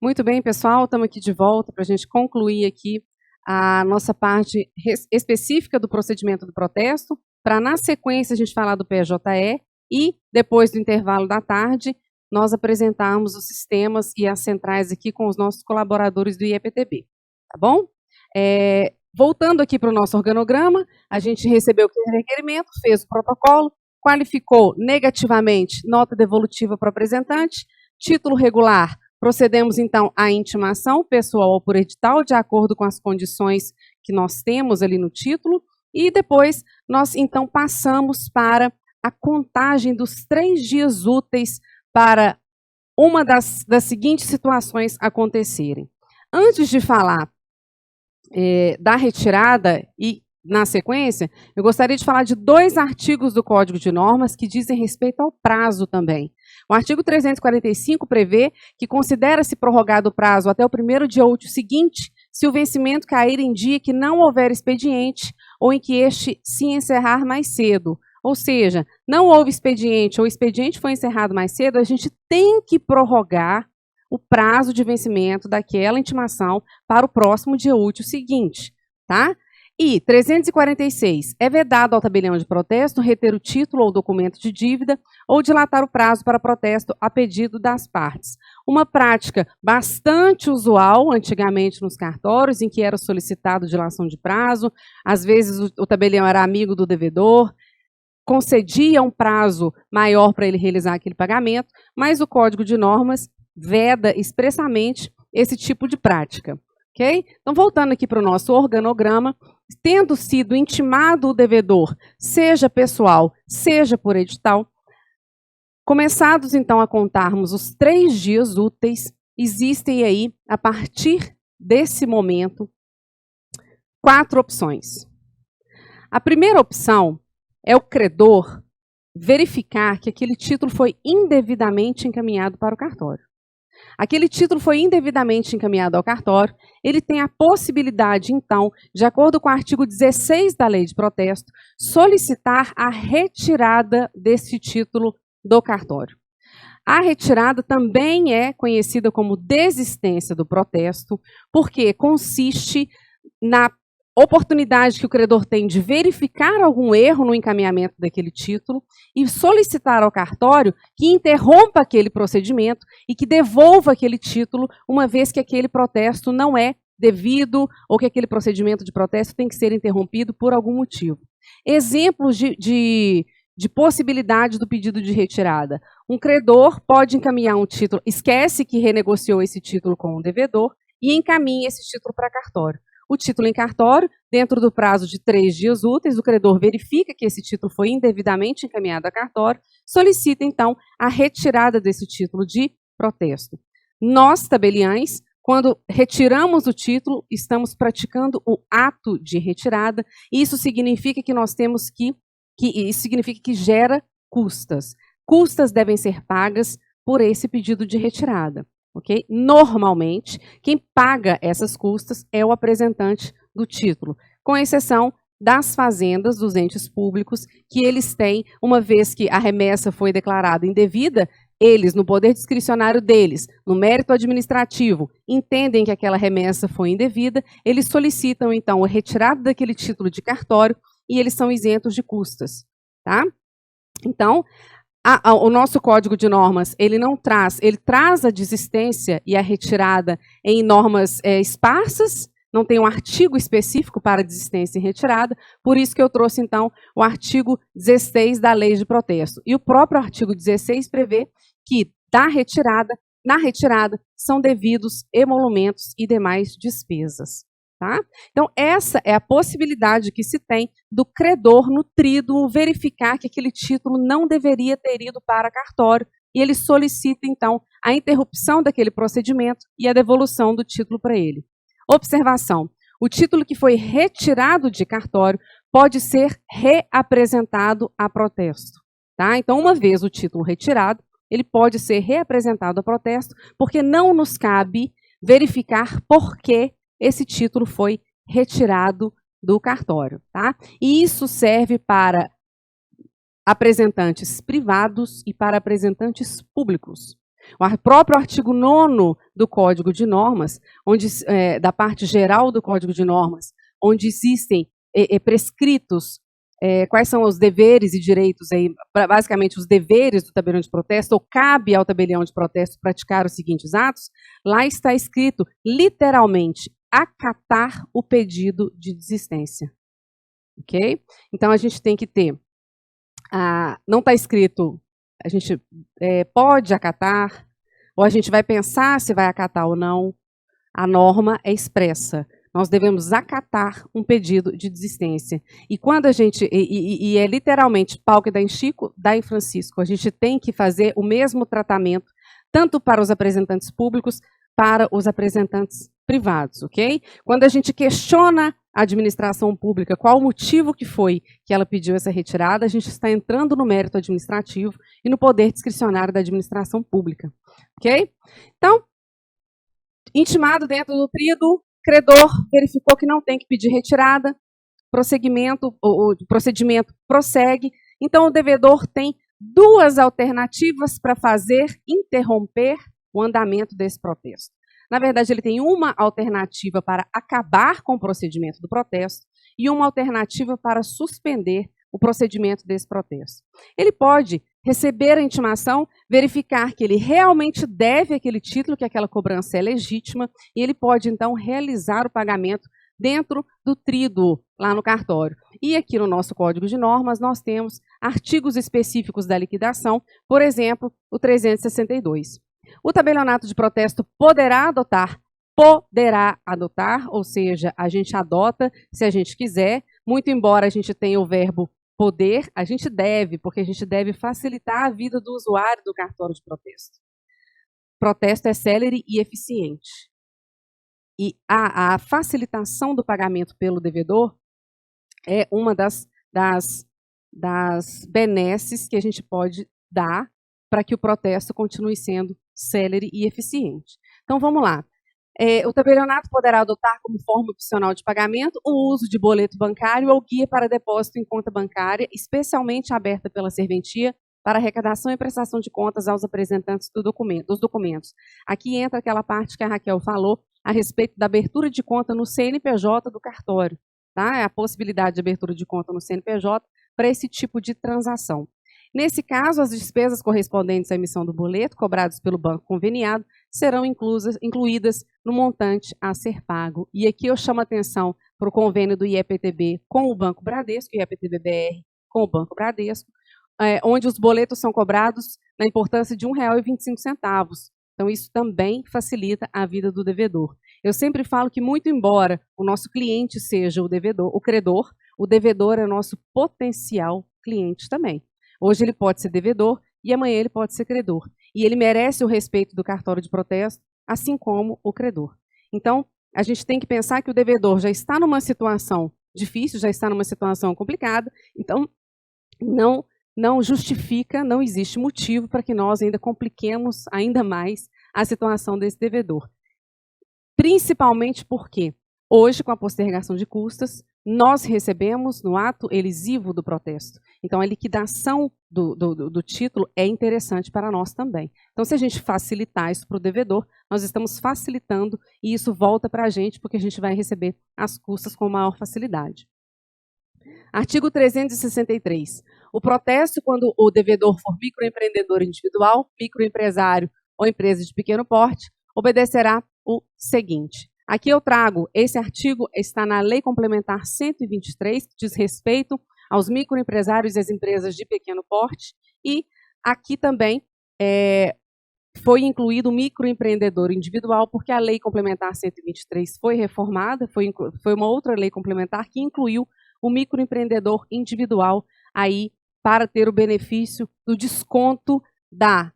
Muito bem, pessoal, estamos aqui de volta para a gente concluir aqui a nossa parte específica do procedimento do protesto, para na sequência a gente falar do PJE e depois do intervalo da tarde nós apresentarmos os sistemas e as centrais aqui com os nossos colaboradores do IEPTB, tá bom? Voltando aqui para o nosso organograma, a gente recebeu o requerimento, fez o protocolo, qualificou negativamente nota devolutiva para o apresentante, título regular. Procedemos, então, à intimação pessoal ou por edital, de acordo com as condições que nós temos ali no título, e depois nós, então, passamos para a contagem dos 3 dias úteis para uma das seguintes situações acontecerem. Antes de falar da retirada e na sequência, eu gostaria de falar de 2 artigos do Código de Normas que dizem respeito ao prazo também. O artigo 345 prevê que considera-se prorrogado o prazo até o 1º dia útil seguinte, se o vencimento cair em dia que não houver expediente ou em que este se encerrar mais cedo. Ou seja, não houve expediente ou o expediente foi encerrado mais cedo, a gente tem que prorrogar o prazo de vencimento daquela intimação para o próximo dia útil seguinte, tá? E 346, é vedado ao tabelião de protesto reter o título ou documento de dívida ou dilatar o prazo para protesto a pedido das partes. Uma prática bastante usual antigamente nos cartórios, em que era solicitado dilação de prazo, às vezes o tabelião era amigo do devedor, concedia um prazo maior para ele realizar aquele pagamento, mas o Código de Normas veda expressamente esse tipo de prática. Okay? Então, voltando aqui para o nosso organograma, tendo sido intimado o devedor, seja pessoal, seja por edital, começados então a contarmos os 3 dias úteis, existem aí, a partir desse momento, 4 opções. A primeira opção é o credor verificar que aquele título foi indevidamente encaminhado para o cartório. Aquele título foi indevidamente encaminhado ao cartório, ele tem a possibilidade, então, de acordo com o artigo 16 da Lei de Protesto, solicitar a retirada desse título do cartório. A retirada também é conhecida como desistência do protesto, porque consiste na oportunidade que o credor tem de verificar algum erro no encaminhamento daquele título e solicitar ao cartório que interrompa aquele procedimento e que devolva aquele título, uma vez que aquele protesto não é devido ou que aquele procedimento de protesto tem que ser interrompido por algum motivo. Exemplos de possibilidade do pedido de retirada. Um credor pode encaminhar um título, esquece que renegociou esse título com o devedor e encaminha esse título para cartório. O título em cartório, dentro do prazo de 3 dias úteis, o credor verifica que esse título foi indevidamente encaminhado a cartório, solicita, então, a retirada desse título de protesto. Nós, tabeliães, quando retiramos o título, estamos praticando o ato de retirada, e isso significa que nós temos isso significa que gera custas. Custas devem ser pagas por esse pedido de retirada. Okay? Normalmente, quem paga essas custas é o apresentante do título, com exceção das fazendas, dos entes públicos, que eles têm, uma vez que a remessa foi declarada indevida, eles, no poder discricionário deles, no mérito administrativo, entendem que aquela remessa foi indevida, eles solicitam, então, a retirada daquele título de cartório e eles são isentos de custas. Tá? Então, o nosso Código de Normas, ele traz a desistência e a retirada em normas esparsas, não tem um artigo específico para desistência e retirada, por isso que eu trouxe, então, o artigo 16 da Lei de Protesto. E o próprio artigo 16 prevê que, na retirada, são devidos emolumentos e demais despesas. Tá? Então, essa é a possibilidade que se tem do credor nutrido verificar que aquele título não deveria ter ido para cartório e ele solicita, então, a interrupção daquele procedimento e a devolução do título para ele. Observação: o título que foi retirado de cartório pode ser reapresentado a protesto. Tá? Então, uma vez o título retirado, ele pode ser reapresentado a protesto, porque não nos cabe verificar por que esse título foi retirado do cartório. Tá? E isso serve para apresentantes privados e para apresentantes públicos. O próprio artigo 9º do Código de Normas, onde, da parte geral do Código de Normas, onde existem prescritos quais são os deveres e direitos, aí, basicamente os deveres do tabelião de protesto, ou cabe ao tabelião de protesto praticar os seguintes atos, lá está escrito, literalmente, acatar o pedido de desistência. Ok? Então, a gente tem que ter, não está escrito, a gente pode acatar, ou a gente vai pensar se vai acatar ou não, a norma é expressa. Nós devemos acatar um pedido de desistência. E quando a gente, e é literalmente pau que dá em Chico, dá em Francisco, a gente tem que fazer o mesmo tratamento, tanto para os representantes públicos, para os representantes privados, ok? Quando a gente questiona a administração pública, qual o motivo que foi que ela pediu essa retirada, a gente está entrando no mérito administrativo e no poder discricionário da administração pública, ok? Então, intimado dentro do tríduo, credor verificou que não tem que pedir retirada, o procedimento prossegue, então o devedor tem duas alternativas para interromper o andamento desse protesto. Na verdade, ele tem uma alternativa para acabar com o procedimento do protesto e uma alternativa para suspender o procedimento desse protesto. Ele pode receber a intimação, verificar que ele realmente deve aquele título, que aquela cobrança é legítima, e ele pode, então, realizar o pagamento dentro do tríduo, lá no cartório. E aqui no nosso Código de Normas, nós temos artigos específicos da liquidação, por exemplo, o 362. O tabelionato de protesto poderá adotar, ou seja, a gente adota se a gente quiser, muito embora a gente tenha o verbo poder, a gente deve, porque a gente deve facilitar a vida do usuário do cartório de protesto. Protesto é célere e eficiente. E a facilitação do pagamento pelo devedor é uma das benesses que a gente pode dar para que o protesto continue sendo célere e eficiente. Então, vamos lá. O tabelionato poderá adotar como forma opcional de pagamento o uso de boleto bancário ou guia para depósito em conta bancária, especialmente aberta pela serventia, para arrecadação e prestação de contas aos apresentantes dos documentos. Aqui entra aquela parte que a Raquel falou a respeito da abertura de conta no CNPJ do cartório. Tá? É a possibilidade de abertura de conta no CNPJ para esse tipo de transação. Nesse caso, as despesas correspondentes à emissão do boleto, cobrados pelo banco conveniado, serão incluídas no montante a ser pago. E aqui eu chamo a atenção para o convênio do IEPTB com o Banco Bradesco, IEPTB-BR com o Banco Bradesco, onde os boletos são cobrados na importância de R$ 1,25. Então, isso também facilita a vida do devedor. Eu sempre falo que, muito embora o nosso cliente seja o credor, o devedor é nosso potencial cliente também. Hoje ele pode ser devedor e amanhã ele pode ser credor. E ele merece o respeito do cartório de protesto, assim como o credor. Então, a gente tem que pensar que o devedor já está numa situação difícil, já está numa situação complicada, então não justifica, não existe motivo para que nós ainda compliquemos ainda mais a situação desse devedor. Principalmente porque, hoje, com a postergação de custas, nós recebemos no ato elisivo do protesto. Então, a liquidação do título é interessante para nós também. Então, se a gente facilitar isso para o devedor, nós estamos facilitando e isso volta para a gente, porque a gente vai receber as custas com maior facilidade. Artigo 363. O protesto, quando o devedor for microempreendedor individual, microempresário ou empresa de pequeno porte, obedecerá o seguinte. Aqui eu trago, esse artigo está na Lei Complementar 123, que diz respeito aos microempresários e às empresas de pequeno porte, e aqui também foi incluído o microempreendedor individual, porque a Lei Complementar 123 foi reformada, foi uma outra lei complementar que incluiu o microempreendedor individual aí para ter o benefício do desconto da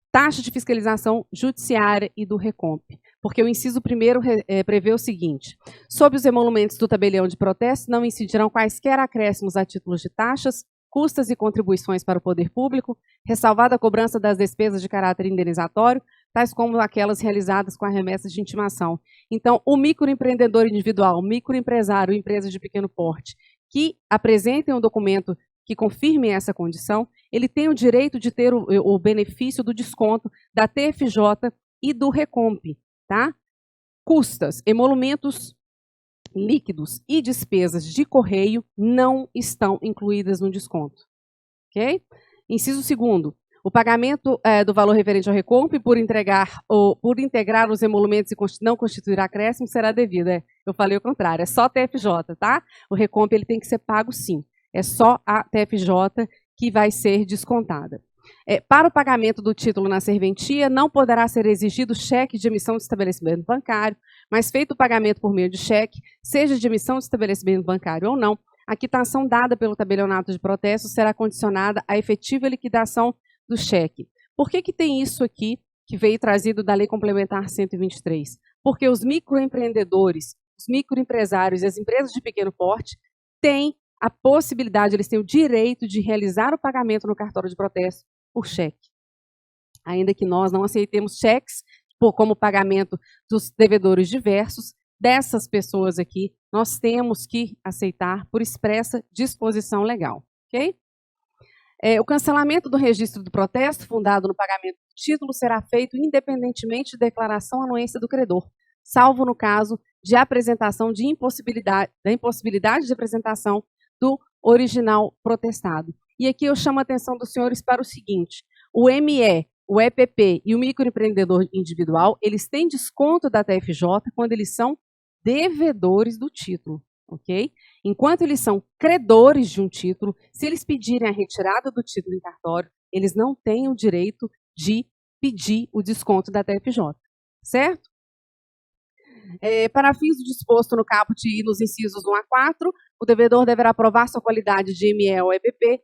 taxa de fiscalização judiciária e do recomp. Porque o inciso 1º prevê o seguinte: sob os emolumentos do tabelião de protesto não incidirão quaisquer acréscimos a títulos de taxas, custas e contribuições para o poder público, ressalvada a cobrança das despesas de caráter indenizatório, tais como aquelas realizadas com a remessa de intimação. Então, o microempreendedor individual, microempresário, empresa de pequeno porte, que apresentem um documento que confirmem essa condição, ele tem o direito de ter o benefício do desconto da TFJ e do Recomp, tá? Custas, emolumentos líquidos e despesas de correio não estão incluídas no desconto, ok? Inciso 2º, o pagamento do valor referente ao Recomp por integrar os emolumentos e não constituir acréscimo será devido. Eu falei o contrário, é só TFJ, tá? O Recomp ele tem que ser pago sim. É só a TFJ que vai ser descontada. Para o pagamento do título na serventia, não poderá ser exigido cheque de emissão de estabelecimento bancário, mas feito o pagamento por meio de cheque, seja de emissão de estabelecimento bancário ou não, a quitação dada pelo tabelionato de protesto será condicionada à efetiva liquidação do cheque. Por que tem isso aqui, que veio trazido da Lei Complementar 123? Porque os microempreendedores, os microempresários e as empresas de pequeno porte têm a possibilidade, eles têm o direito de realizar o pagamento no cartório de protesto por cheque. Ainda que nós não aceitemos cheques como pagamento dos devedores diversos, dessas pessoas aqui, nós temos que aceitar por expressa disposição legal, ok? O cancelamento do registro do protesto fundado no pagamento do título será feito independentemente de declaração ou anuência do credor, salvo no caso de apresentação de da impossibilidade de apresentação do original protestado. E aqui eu chamo a atenção dos senhores para o seguinte, o ME, o EPP e o microempreendedor individual, eles têm desconto da TFJ quando eles são devedores do título, ok? Enquanto eles são credores de um título, se eles pedirem a retirada do título em cartório, eles não têm o direito de pedir o desconto da TFJ, certo? Para fins do disposto no caput e nos incisos 1 a 4, o devedor deverá provar sua qualidade de ME ou EPP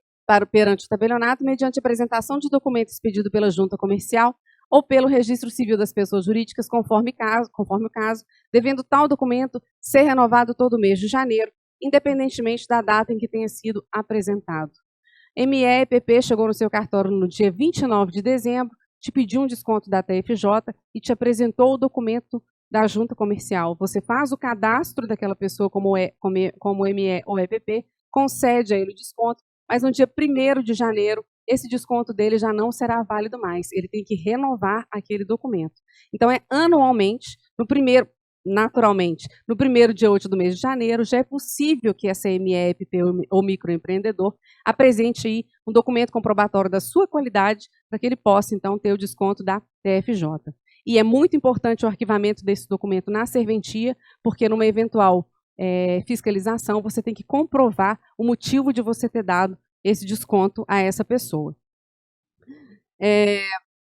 perante o tabelionato mediante apresentação de documento expedido pela junta comercial ou pelo registro civil das pessoas jurídicas, conforme o caso, devendo tal documento ser renovado todo mês de janeiro, independentemente da data em que tenha sido apresentado. ME e EPP chegou no seu cartório no dia 29 de dezembro, te pediu um desconto da TFJ e te apresentou o documento da junta comercial. Você faz o cadastro daquela pessoa como ME ou EPP, concede a ele o desconto, mas no dia 1º de janeiro, esse desconto dele já não será válido mais. Ele tem que renovar aquele documento. Então, anualmente, naturalmente, no 1º dia útil do mês de janeiro, já é possível que essa ME, EPP ou microempreendedor apresente aí um documento comprobatório da sua qualidade para que ele possa, então, ter o desconto da TFJ. E é muito importante o arquivamento desse documento na serventia, porque numa eventual fiscalização, você tem que comprovar o motivo de você ter dado esse desconto a essa pessoa.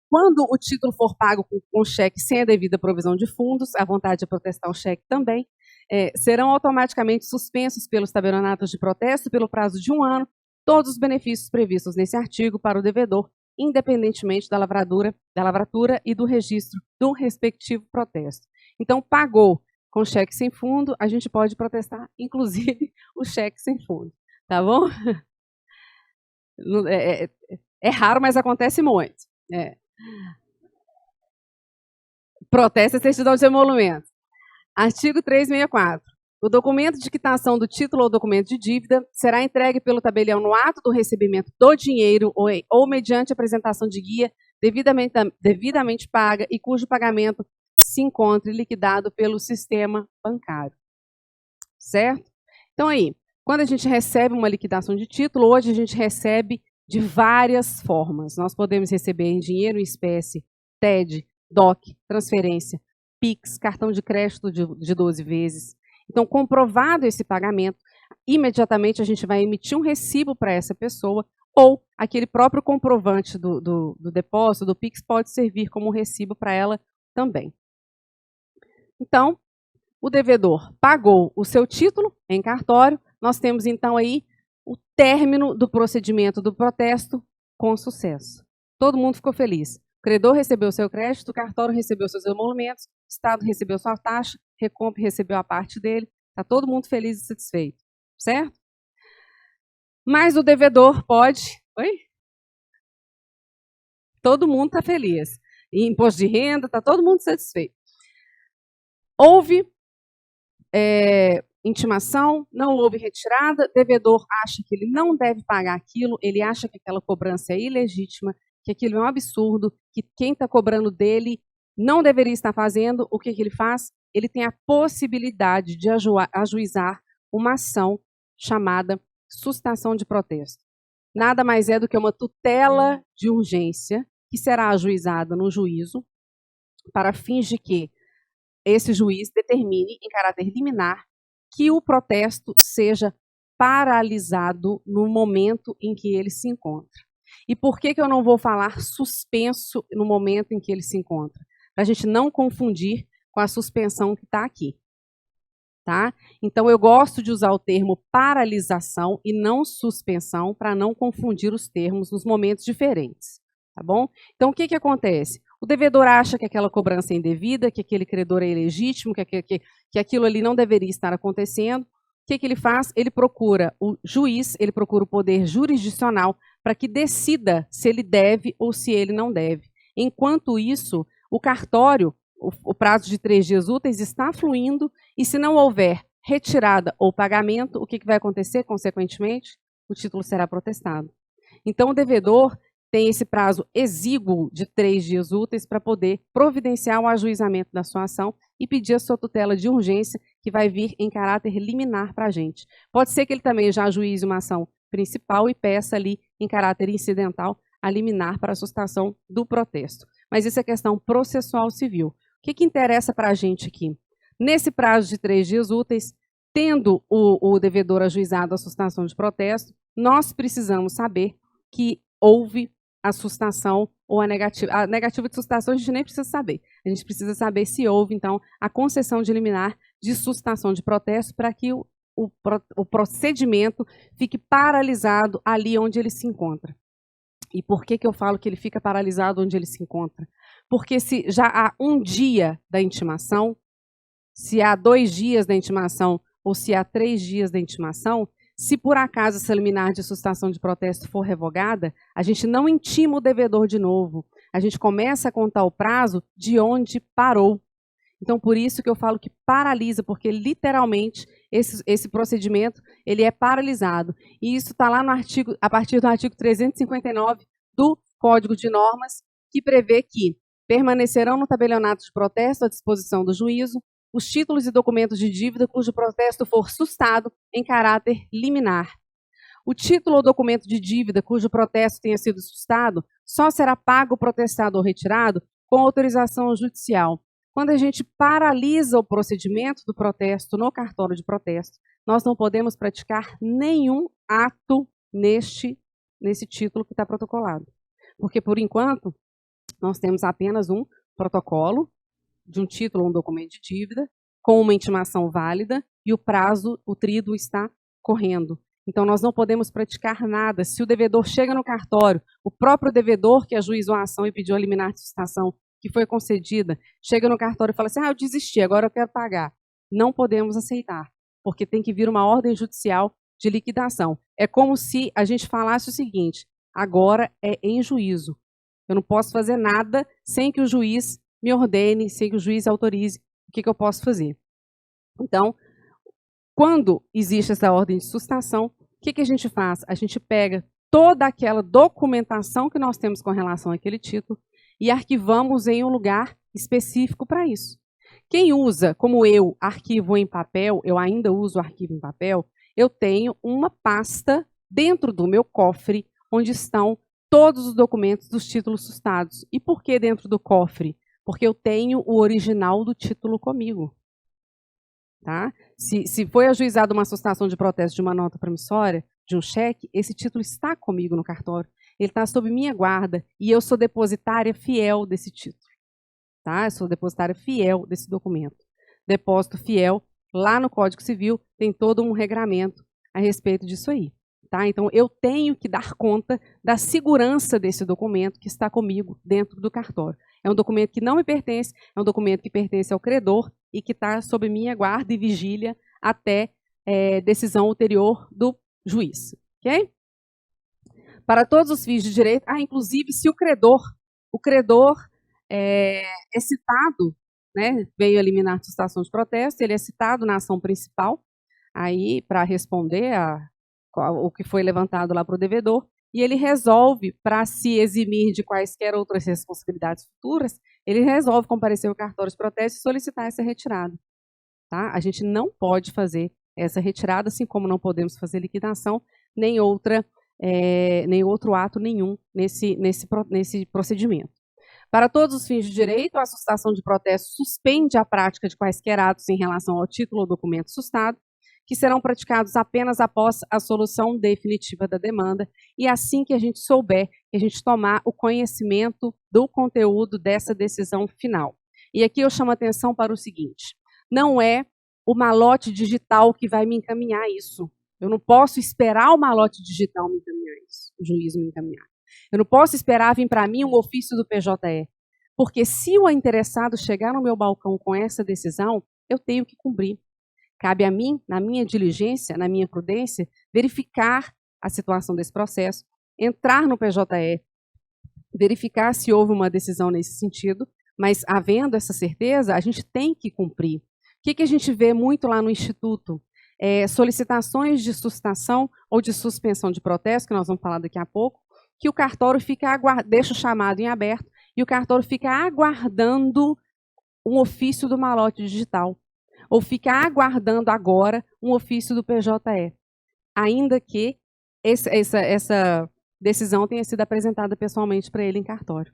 Quando o título for pago com cheque sem a devida provisão de fundos, a vontade de protestar o cheque também, serão automaticamente suspensos pelos tabelionatos de protesto pelo prazo de 1 ano todos os benefícios previstos nesse artigo para o devedor, independentemente da lavratura e do registro do respectivo protesto. Então, pagou com cheque sem fundo, a gente pode protestar, inclusive, o cheque sem fundo. Tá bom? É raro, mas acontece muito. Protesto e certidão de emolumento. Artigo 364. O documento de quitação do título ou documento de dívida será entregue pelo tabelião no ato do recebimento do dinheiro ou mediante apresentação de guia devidamente paga e cujo pagamento se encontre liquidado pelo sistema bancário. Certo? Então, aí, quando a gente recebe uma liquidação de título, hoje a gente recebe de várias formas. Nós podemos receber em dinheiro em espécie, TED, DOC, transferência, PIX, cartão de crédito de 12 vezes. Então, comprovado esse pagamento, imediatamente a gente vai emitir um recibo para essa pessoa ou aquele próprio comprovante do depósito, do PIX, pode servir como recibo para ela também. Então, o devedor pagou o seu título em cartório, nós temos então aí o término do procedimento do protesto com sucesso. Todo mundo ficou feliz. O credor recebeu seu crédito, o cartório recebeu seus emolumentos, o Estado recebeu sua taxa, Recomp recebeu a parte dele, está todo mundo feliz e satisfeito, certo? Mas o devedor pode... Oi? Todo mundo está feliz. E imposto de renda, está todo mundo satisfeito. Houve intimação, não houve retirada, devedor acha que ele não deve pagar aquilo, ele acha que aquela cobrança é ilegítima, que aquilo é um absurdo, que quem está cobrando dele não deveria estar fazendo. O que ele faz? Ele tem a possibilidade de ajuizar uma ação chamada sustação de protesto. Nada mais é do que uma tutela de urgência que será ajuizada no juízo para fins de que esse juiz determine, em caráter liminar, que o protesto seja paralisado no momento em que ele se encontra. E por que eu não vou falar suspenso no momento em que ele se encontra? Para a gente não confundir com a suspensão que está aqui. Tá? Então, eu gosto de usar o termo paralisação e não suspensão para não confundir os termos nos momentos diferentes. Tá bom? Então, o que acontece? O devedor acha que aquela cobrança é indevida, que aquele credor é ilegítimo, que aquilo ali não deveria estar acontecendo. O que ele faz? Ele procura o juiz, ele procura o poder jurisdicional para que decida se ele deve ou se ele não deve. Enquanto isso, o cartório, o prazo de 3 dias úteis está fluindo e se não houver retirada ou pagamento, o que vai acontecer, consequentemente? O título será protestado. Então, o devedor tem esse prazo exíguo de 3 dias úteis para poder providenciar o ajuizamento da sua ação e pedir a sua tutela de urgência, que vai vir em caráter liminar para a gente. Pode ser que ele também já ajuize uma ação principal e peça ali, em caráter incidental, a liminar para a sustação do protesto. Mas isso é questão processual civil. O que interessa para a gente aqui? Nesse prazo de 3 dias úteis, tendo o devedor ajuizado a sustação de protesto, nós precisamos saber que houve a sustação ou a negativa. A negativa de sustação a gente nem precisa saber. A gente precisa saber se houve, então, a concessão de liminar de sustação de protesto para que o procedimento fique paralisado ali onde ele se encontra. E por que eu falo que ele fica paralisado onde ele se encontra? Porque se já há 1 dia da intimação, se há 2 dias da intimação ou se há 3 dias da intimação, se por acaso essa liminar de sustação de protesto for revogada, a gente não intima o devedor de novo. A gente começa a contar o prazo de onde parou. Então, por isso que eu falo que paralisa, porque literalmente esse procedimento ele é paralisado. E isso está lá no artigo, a partir do artigo 359 do Código de Normas, que prevê que permanecerão no tabelionato de protesto à disposição do juízo os títulos e documentos de dívida cujo protesto for sustado em caráter liminar. O título ou documento de dívida cujo protesto tenha sido sustado só será pago, protestado ou retirado com autorização judicial. Quando a gente paralisa o procedimento do protesto no cartório de protesto, nós não podemos praticar nenhum ato nesse título que está protocolado. Porque, por enquanto, nós temos apenas um protocolo de um título ou um documento de dívida com uma intimação válida e o prazo, o tríduo está correndo. Então, nós não podemos praticar nada. Se o devedor chega no cartório, o próprio devedor que ajuizou a ação e pediu a liminar de sustação que foi concedida, chega no cartório e fala assim, eu desisti, agora eu quero pagar. Não podemos aceitar, porque tem que vir uma ordem judicial de liquidação. É como se a gente falasse o seguinte, agora é em juízo. Eu não posso fazer nada sem que o juiz me ordene, sem que o juiz autorize o que eu posso fazer. Então, quando existe essa ordem de sustação, o que a gente faz? A gente pega toda aquela documentação que nós temos com relação àquele título e arquivamos em um lugar específico para isso. Quem usa, como eu, arquivo em papel, eu ainda uso arquivo em papel, eu tenho uma pasta dentro do meu cofre onde estão todos os documentos dos títulos sustados. E por que dentro do cofre? Porque eu tenho o original do título comigo. Tá? Se foi ajuizada uma sustação de protesto de uma nota promissória, de um cheque, esse título está comigo no cartório. Ele está sob minha guarda e eu sou depositária fiel desse título. Tá? Eu sou depositária fiel desse documento. Depósito fiel, lá no Código Civil, tem todo um regramento a respeito disso aí. Tá? Então, eu tenho que dar conta da segurança desse documento que está comigo dentro do cartório. É um documento que não me pertence, é um documento que pertence ao credor e que está sob minha guarda e vigília até decisão ulterior do juiz. Ok? Para todos os fins de direito, inclusive se o credor é citado, né, veio eliminar a sustação de protesto, ele é citado na ação principal, aí para responder o que foi levantado lá para o devedor, e ele resolve, para se eximir de quaisquer outras responsabilidades futuras, ele resolve comparecer ao cartório de protesto e solicitar essa retirada. Tá? A gente não pode fazer essa retirada, assim como não podemos fazer liquidação, nem outro ato nenhum nesse procedimento. Para todos os fins de direito, a sustação de protesto suspende a prática de quaisquer atos em relação ao título ou documento sustado, que serão praticados apenas após a solução definitiva da demanda e assim que a gente souber, que a gente tomar o conhecimento do conteúdo dessa decisão final. E aqui eu chamo a atenção para o seguinte, não é o malote digital que vai me encaminhar isso. Eu não posso esperar o malote digital me encaminhar isso, o juiz me encaminhar. Eu não posso esperar vir para mim um ofício do PJE, porque se o interessado chegar no meu balcão com essa decisão, eu tenho que cumprir. Cabe a mim, na minha diligência, na minha prudência, verificar a situação desse processo, entrar no PJE, verificar se houve uma decisão nesse sentido, mas havendo essa certeza, a gente tem que cumprir. O que a gente vê muito lá no Instituto? Solicitações de sustação ou de suspensão de protesto, que nós vamos falar daqui a pouco, que o cartório deixa o chamado em aberto e o cartório fica aguardando um ofício do malote digital. Ou fica aguardando agora um ofício do PJE, ainda que essa decisão tenha sido apresentada pessoalmente para ele em cartório.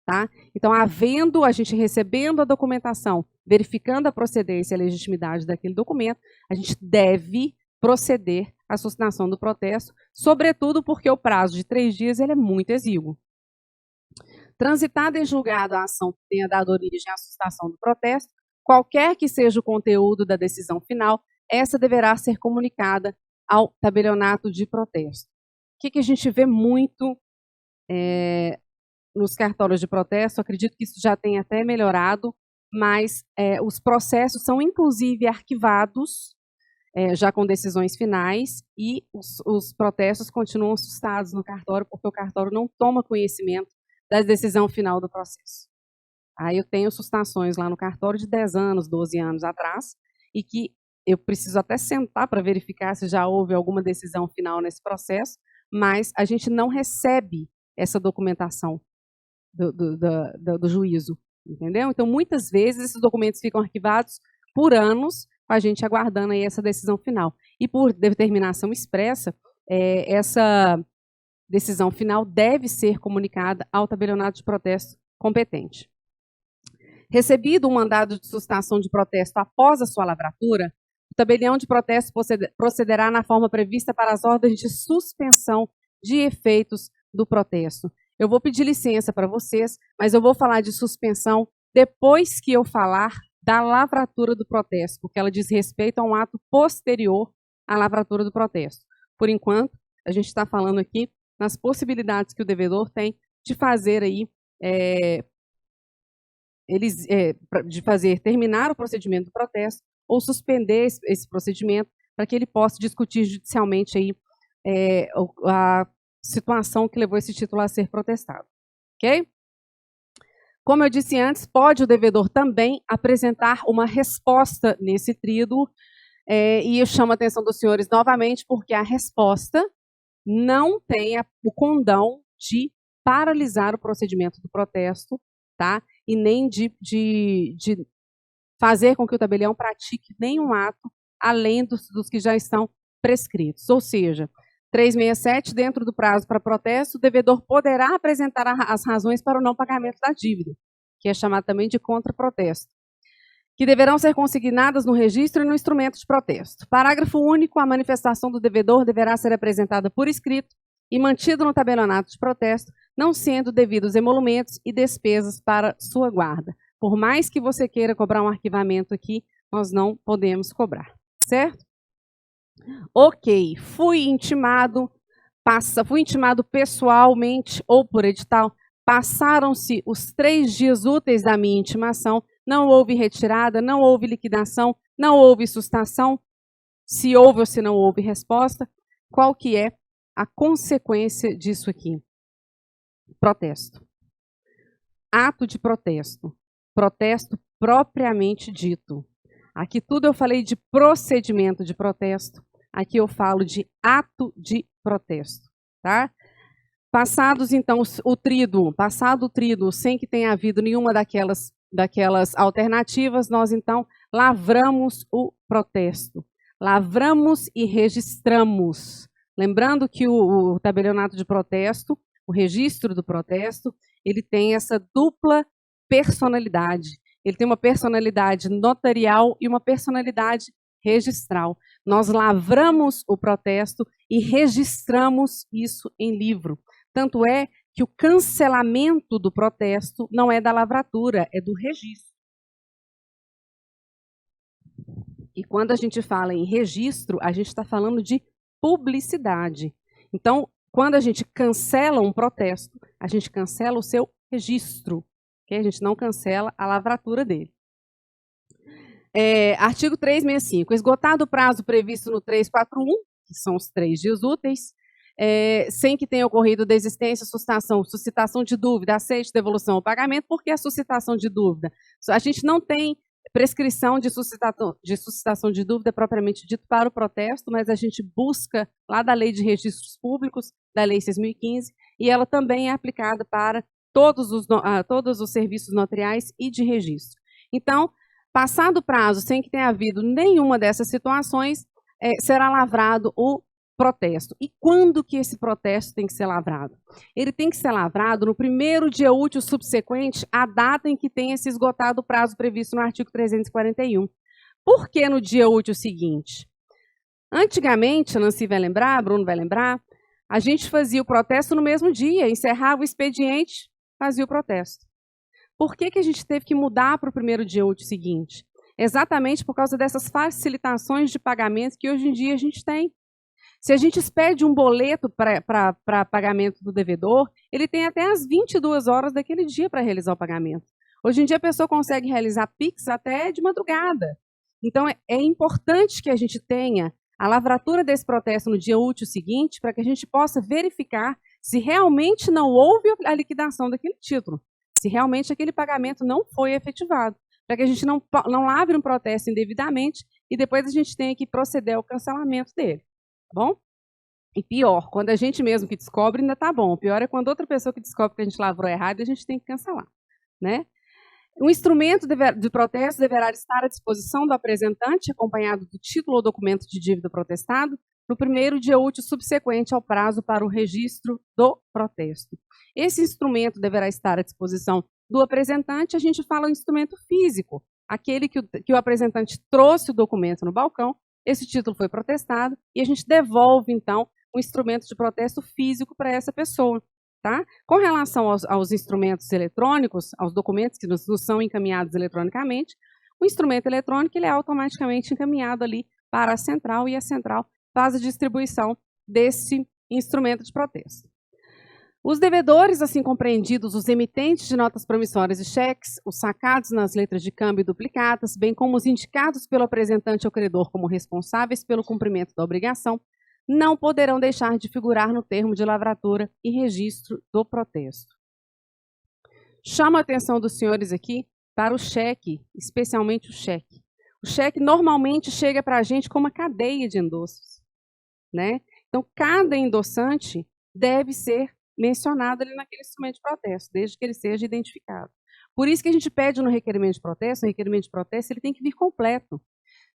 Tá? Então, a gente recebendo a documentação, verificando a procedência e a legitimidade daquele documento, a gente deve proceder à sustentação do protesto, sobretudo porque o prazo de 3 dias ele é muito exíguo. Transitada em julgado a ação que tenha dado origem à sustentação do protesto, qualquer que seja o conteúdo da decisão final, essa deverá ser comunicada ao tabelionato de protesto. O que a gente vê muito nos cartórios de protesto? Acredito que isso já tenha até melhorado, mas os processos são inclusive arquivados, já com decisões finais, e os protestos continuam sustados no cartório, porque o cartório não toma conhecimento da decisão final do processo. Aí eu tenho sustações lá no cartório de 10 anos, 12 anos atrás, e que eu preciso até sentar para verificar se já houve alguma decisão final nesse processo, mas a gente não recebe essa documentação do juízo, entendeu? Então, muitas vezes, esses documentos ficam arquivados por anos, com a gente aguardando aí essa decisão final. E por determinação expressa, essa decisão final deve ser comunicada ao tabelionato de protesto competente. Recebido um mandado de sustação de protesto após a sua lavratura, o tabelião de protesto procederá na forma prevista para as ordens de suspensão de efeitos do protesto. Eu vou pedir licença para vocês, mas eu vou falar de suspensão depois que eu falar da lavratura do protesto, porque ela diz respeito a um ato posterior à lavratura do protesto. Por enquanto, a gente está falando aqui nas possibilidades que o devedor tem de fazer aí terminar o procedimento do protesto ou suspender esse procedimento para que ele possa discutir judicialmente aí, a situação que levou esse título a ser protestado. Ok? Como eu disse antes, pode o devedor também apresentar uma resposta nesse tríduo, e eu chamo a atenção dos senhores novamente, porque a resposta não tem o condão de paralisar o procedimento do protesto, tá? E nem de fazer com que o tabelião pratique nenhum ato além dos que já estão prescritos. Ou seja, 367, dentro do prazo para protesto, o devedor poderá apresentar as razões para o não pagamento da dívida, que é chamado também de contraprotesto, que deverão ser consignadas no registro e no instrumento de protesto. Parágrafo único, a manifestação do devedor deverá ser apresentada por escrito e mantido no tabelionato de protesto, não sendo devidos emolumentos e despesas para sua guarda. Por mais que você queira cobrar um arquivamento aqui, nós não podemos cobrar, certo? Ok, fui intimado pessoalmente ou por edital, passaram-se os 3 dias úteis da minha intimação, não houve retirada, não houve liquidação, não houve sustação, se houve ou se não houve resposta, qual que é a consequência disso aqui? Protesto. Ato de protesto. Protesto propriamente dito. Aqui tudo eu falei de procedimento de protesto, aqui eu falo de ato de protesto, tá? Passados, então, passado o tríduo, sem que tenha havido nenhuma daquelas alternativas, nós, então, lavramos o protesto. Lavramos e registramos. Lembrando que o tabelionato de protesto, o registro do protesto, ele tem essa dupla personalidade. Ele tem uma personalidade notarial e uma personalidade registral. Nós lavramos o protesto e registramos isso em livro. Tanto é que o cancelamento do protesto não é da lavratura, é do registro. E quando a gente fala em registro, a gente está falando de publicidade. Então, quando a gente cancela um protesto, a gente cancela o seu registro, okay? A gente não cancela a lavratura dele. Artigo 365. Esgotado o prazo previsto no 341, que são os 3 dias úteis, sem que tenha ocorrido desistência, suscitação de dúvida, aceite, devolução ou pagamento. Por que a suscitação de dúvida? A gente não tem prescrição de suscitação de dúvida propriamente dito para o protesto, mas a gente busca lá da Lei de Registros Públicos, da Lei 6.015, e ela também é aplicada para todos os serviços notariais e de registro. Então, passado o prazo, sem que tenha havido nenhuma dessas situações, será lavrado o protesto. E quando que esse protesto tem que ser lavrado? Ele tem que ser lavrado no primeiro dia útil subsequente à data em que tenha se esgotado o prazo previsto no artigo 341. Por que no dia útil seguinte? Antigamente, Nancy vai lembrar, Bruno vai lembrar, a gente fazia o protesto no mesmo dia, encerrava o expediente, fazia o protesto. Por que que a gente teve que mudar para o primeiro dia útil seguinte? Exatamente por causa dessas facilitações de pagamento que hoje em dia a gente tem. Se a gente expede um boleto para pagamento do devedor, ele tem até as 22 horas daquele dia para realizar o pagamento. Hoje em dia a pessoa consegue realizar Pix até de madrugada. Então é importante que a gente tenha a lavratura desse protesto no dia útil seguinte para que a gente possa verificar se realmente não houve a liquidação daquele título, se realmente aquele pagamento não foi efetivado, para que a gente não lavre um protesto indevidamente e depois a gente tenha que proceder ao cancelamento dele. Tá bom? E pior, quando a gente mesmo que descobre, ainda tá bom. O pior é quando outra pessoa que descobre que a gente lavrou errado e a gente tem que cancelar, né? O instrumento de protesto deverá estar à disposição do apresentante, acompanhado do título ou documento de dívida protestado, no primeiro dia útil subsequente ao prazo para o registro do protesto. Esse instrumento deverá estar à disposição do apresentante. A gente fala o instrumento físico, aquele que o apresentante trouxe o documento no balcão. Esse título foi protestado e a gente devolve, então, o instrumento de protesto físico para essa pessoa. Tá? Com relação aos instrumentos eletrônicos, aos documentos que nos são encaminhados eletronicamente, o instrumento eletrônico ele é automaticamente encaminhado ali para a central e a central faz a distribuição desse instrumento de protesto. Os devedores, assim compreendidos, os emitentes de notas promissórias e cheques, os sacados nas letras de câmbio duplicadas, bem como os indicados pelo apresentante ao credor como responsáveis pelo cumprimento da obrigação, não poderão deixar de figurar no termo de lavratura e registro do protesto. Chamo a atenção dos senhores aqui para o cheque, especialmente o cheque. O cheque normalmente chega para a gente com uma cadeia de endossos, né? Então, cada endossante deve ser mencionado ali naquele instrumento de protesto, desde que ele seja identificado. Por isso que a gente pede no requerimento de protesto, ele tem que vir completo.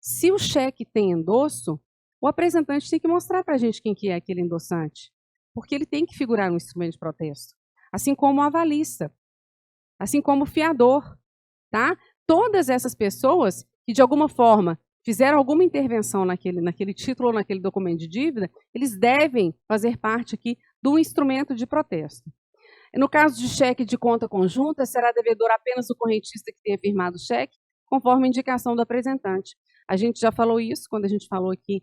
Se o cheque tem endosso, o apresentante tem que mostrar para a gente quem que é aquele endossante, porque ele tem que figurar no instrumento de protesto, assim como o avalista, assim como o fiador, tá? Todas essas pessoas que, de alguma forma, fizeram alguma intervenção naquele título ou naquele documento de dívida, eles devem fazer parte aqui do instrumento de protesto. No caso de cheque de conta conjunta, será devedor apenas o correntista que tenha firmado o cheque, conforme a indicação do apresentante. A gente já falou isso quando a gente falou aqui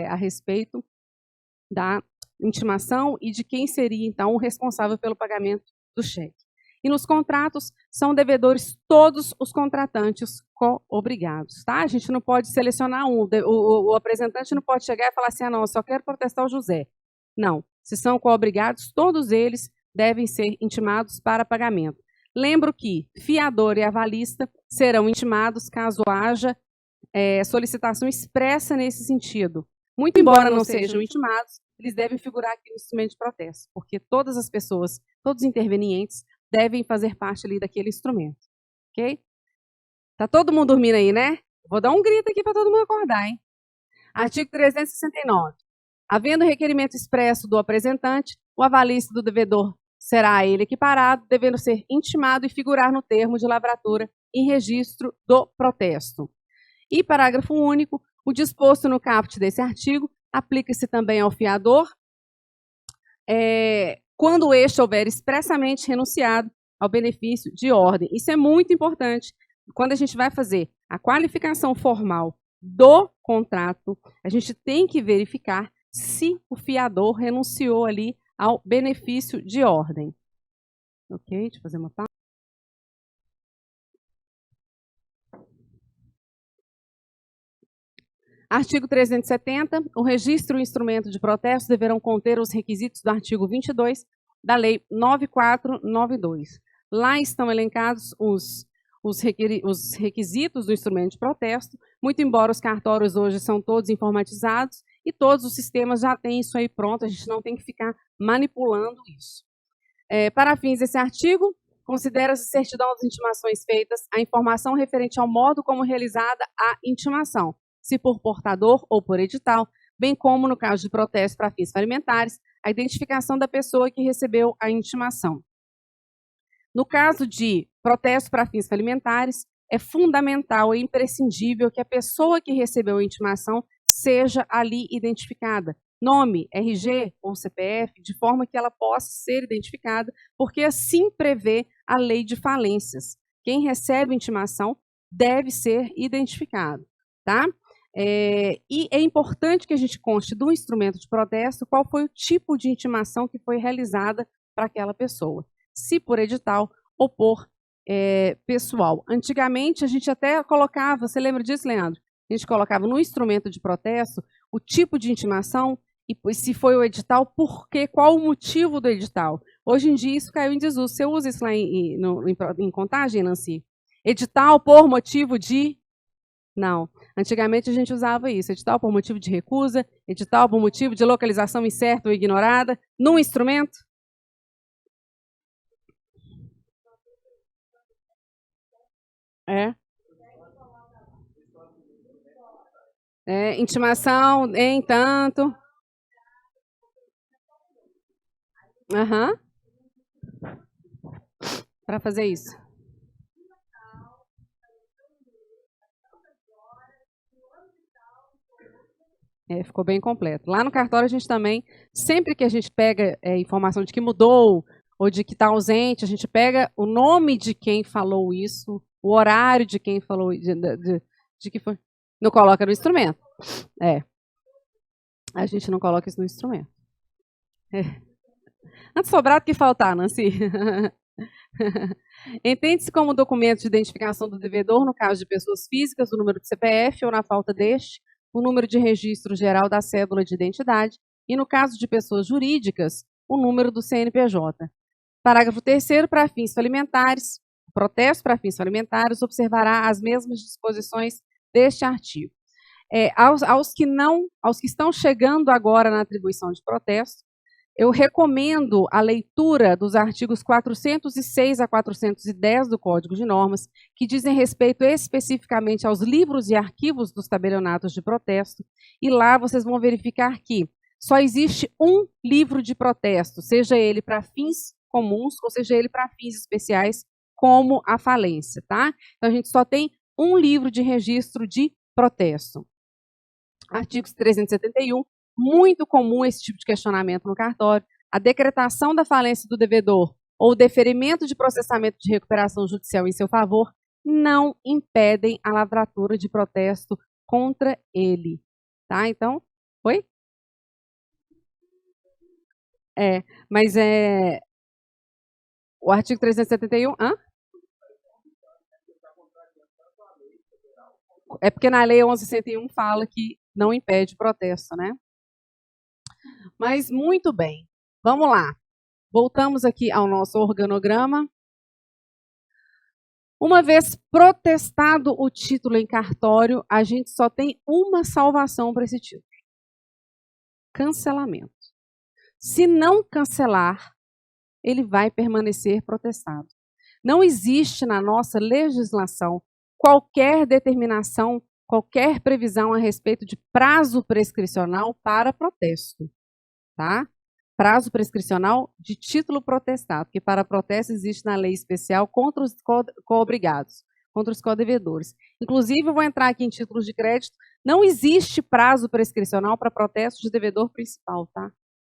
a respeito da intimação e de quem seria, então, o responsável pelo pagamento do cheque. E nos contratos, são devedores todos os contratantes co-obrigados, tá? A gente não pode selecionar um, o apresentante não pode chegar e falar assim, não, eu só quero protestar o José. Não, se são co-obrigados, todos eles devem ser intimados para pagamento. Lembro que fiador e avalista serão intimados caso haja solicitação expressa nesse sentido. Muito embora não sejam intimados, eles devem figurar aqui no instrumento de protesto, porque todas as pessoas, todos os intervenientes, devem fazer parte ali daquele instrumento. Ok? Tá todo mundo dormindo aí, né? Vou dar um grito aqui para todo mundo acordar, hein? Artigo 369. Havendo requerimento expresso do apresentante, o avalista do devedor será a ele equiparado, devendo ser intimado e figurar no termo de lavratura em registro do protesto. E parágrafo único, o disposto no caput desse artigo aplica-se também ao fiador, quando este houver expressamente renunciado ao benefício de ordem. Isso é muito importante. Quando a gente vai fazer a qualificação formal do contrato, a gente tem que verificar se o fiador renunciou ali ao benefício de ordem. Ok? Deixa eu fazer uma pausa. Artigo 370. O registro e o instrumento de protesto deverão conter os requisitos do artigo 22 da Lei 9492. Lá estão elencados os requisitos do instrumento de protesto, muito embora os cartórios hoje são todos informatizados e todos os sistemas já têm isso aí pronto, a gente não tem que ficar manipulando isso. Para fins desse artigo, considera-se certidão das intimações feitas a informação referente ao modo como realizada a intimação, se por portador ou por edital, bem como, no caso de protesto para fins falimentares, a identificação da pessoa que recebeu a intimação. No caso de protesto para fins falimentares, é fundamental e imprescindível que a pessoa que recebeu a intimação seja ali identificada. Nome, RG ou CPF, de forma que ela possa ser identificada, porque assim prevê a lei de falências. Quem recebe intimação deve ser identificado, tá? E é importante que a gente conste do instrumento de protesto qual foi o tipo de intimação que foi realizada para aquela pessoa, se por edital ou por pessoal. Antigamente, a gente até colocava, você lembra disso, Leandro? A gente colocava no instrumento de protesto o tipo de intimação e se foi o edital, qual o motivo do edital. Hoje em dia, isso caiu em desuso. Você usa isso lá em contagem, Nancy? Edital por motivo de... Não. Antigamente a gente usava isso, edital por motivo de recusa, edital por motivo de localização incerta ou ignorada, num instrumento. Intimação, em tanto. Para fazer isso. Ficou bem completo. Lá no cartório a gente também, sempre que a gente pega informação de que mudou ou de que está ausente, a gente pega o nome de quem falou isso, o horário de quem falou, de que foi. Não coloca no instrumento. A gente não coloca isso no instrumento. Antes sobrar do que faltar, Nancy. Entende-se como documento de identificação do devedor, no caso de pessoas físicas, o número do CPF ou, na falta deste, o número de registro geral da cédula de identidade e, no caso de pessoas jurídicas, o número do CNPJ. Parágrafo 3º, para fins falimentares, o protesto para fins falimentares observará as mesmas disposições deste artigo. Aos que estão chegando agora na atribuição de protesto, eu recomendo a leitura dos artigos 406 a 410 do Código de Normas, que dizem respeito especificamente aos livros e arquivos dos tabelionatos de protesto, e lá vocês vão verificar que só existe um livro de protesto, seja ele para fins comuns ou seja ele para fins especiais, como a falência, tá? Então, a gente só tem um livro de registro de protesto. Artigo 371. Muito comum esse tipo de questionamento no cartório, a decretação da falência do devedor ou o deferimento de processamento de recuperação judicial em seu favor não impedem a lavratura de protesto contra ele. Tá? Então, oi? Mas o artigo 371, é porque na lei 1101 fala que não impede protesto, né? Mas muito bem, vamos lá. Voltamos aqui ao nosso organograma. Uma vez protestado o título em cartório, a gente só tem uma salvação para esse título: cancelamento. Se não cancelar, ele vai permanecer protestado. Não existe na nossa legislação qualquer determinação, qualquer previsão a respeito de prazo prescricional para protesto, tá? Prazo prescricional de título protestado, porque para protesto existe na lei especial contra os co-obrigados, contra os co-devedores. Inclusive, eu vou entrar aqui em títulos de crédito, não existe prazo prescricional para protesto de devedor principal, tá?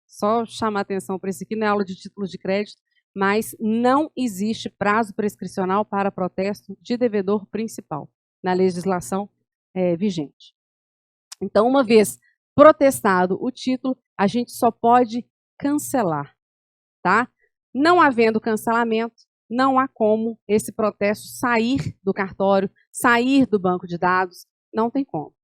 Só chamar atenção para isso aqui, não é aula de títulos de crédito, mas não existe prazo prescricional para protesto de devedor principal na legislação vigente. Então, uma vez protestado o título, a gente só pode cancelar, tá? Não havendo cancelamento, não há como esse protesto sair do cartório, sair do banco de dados, não tem como.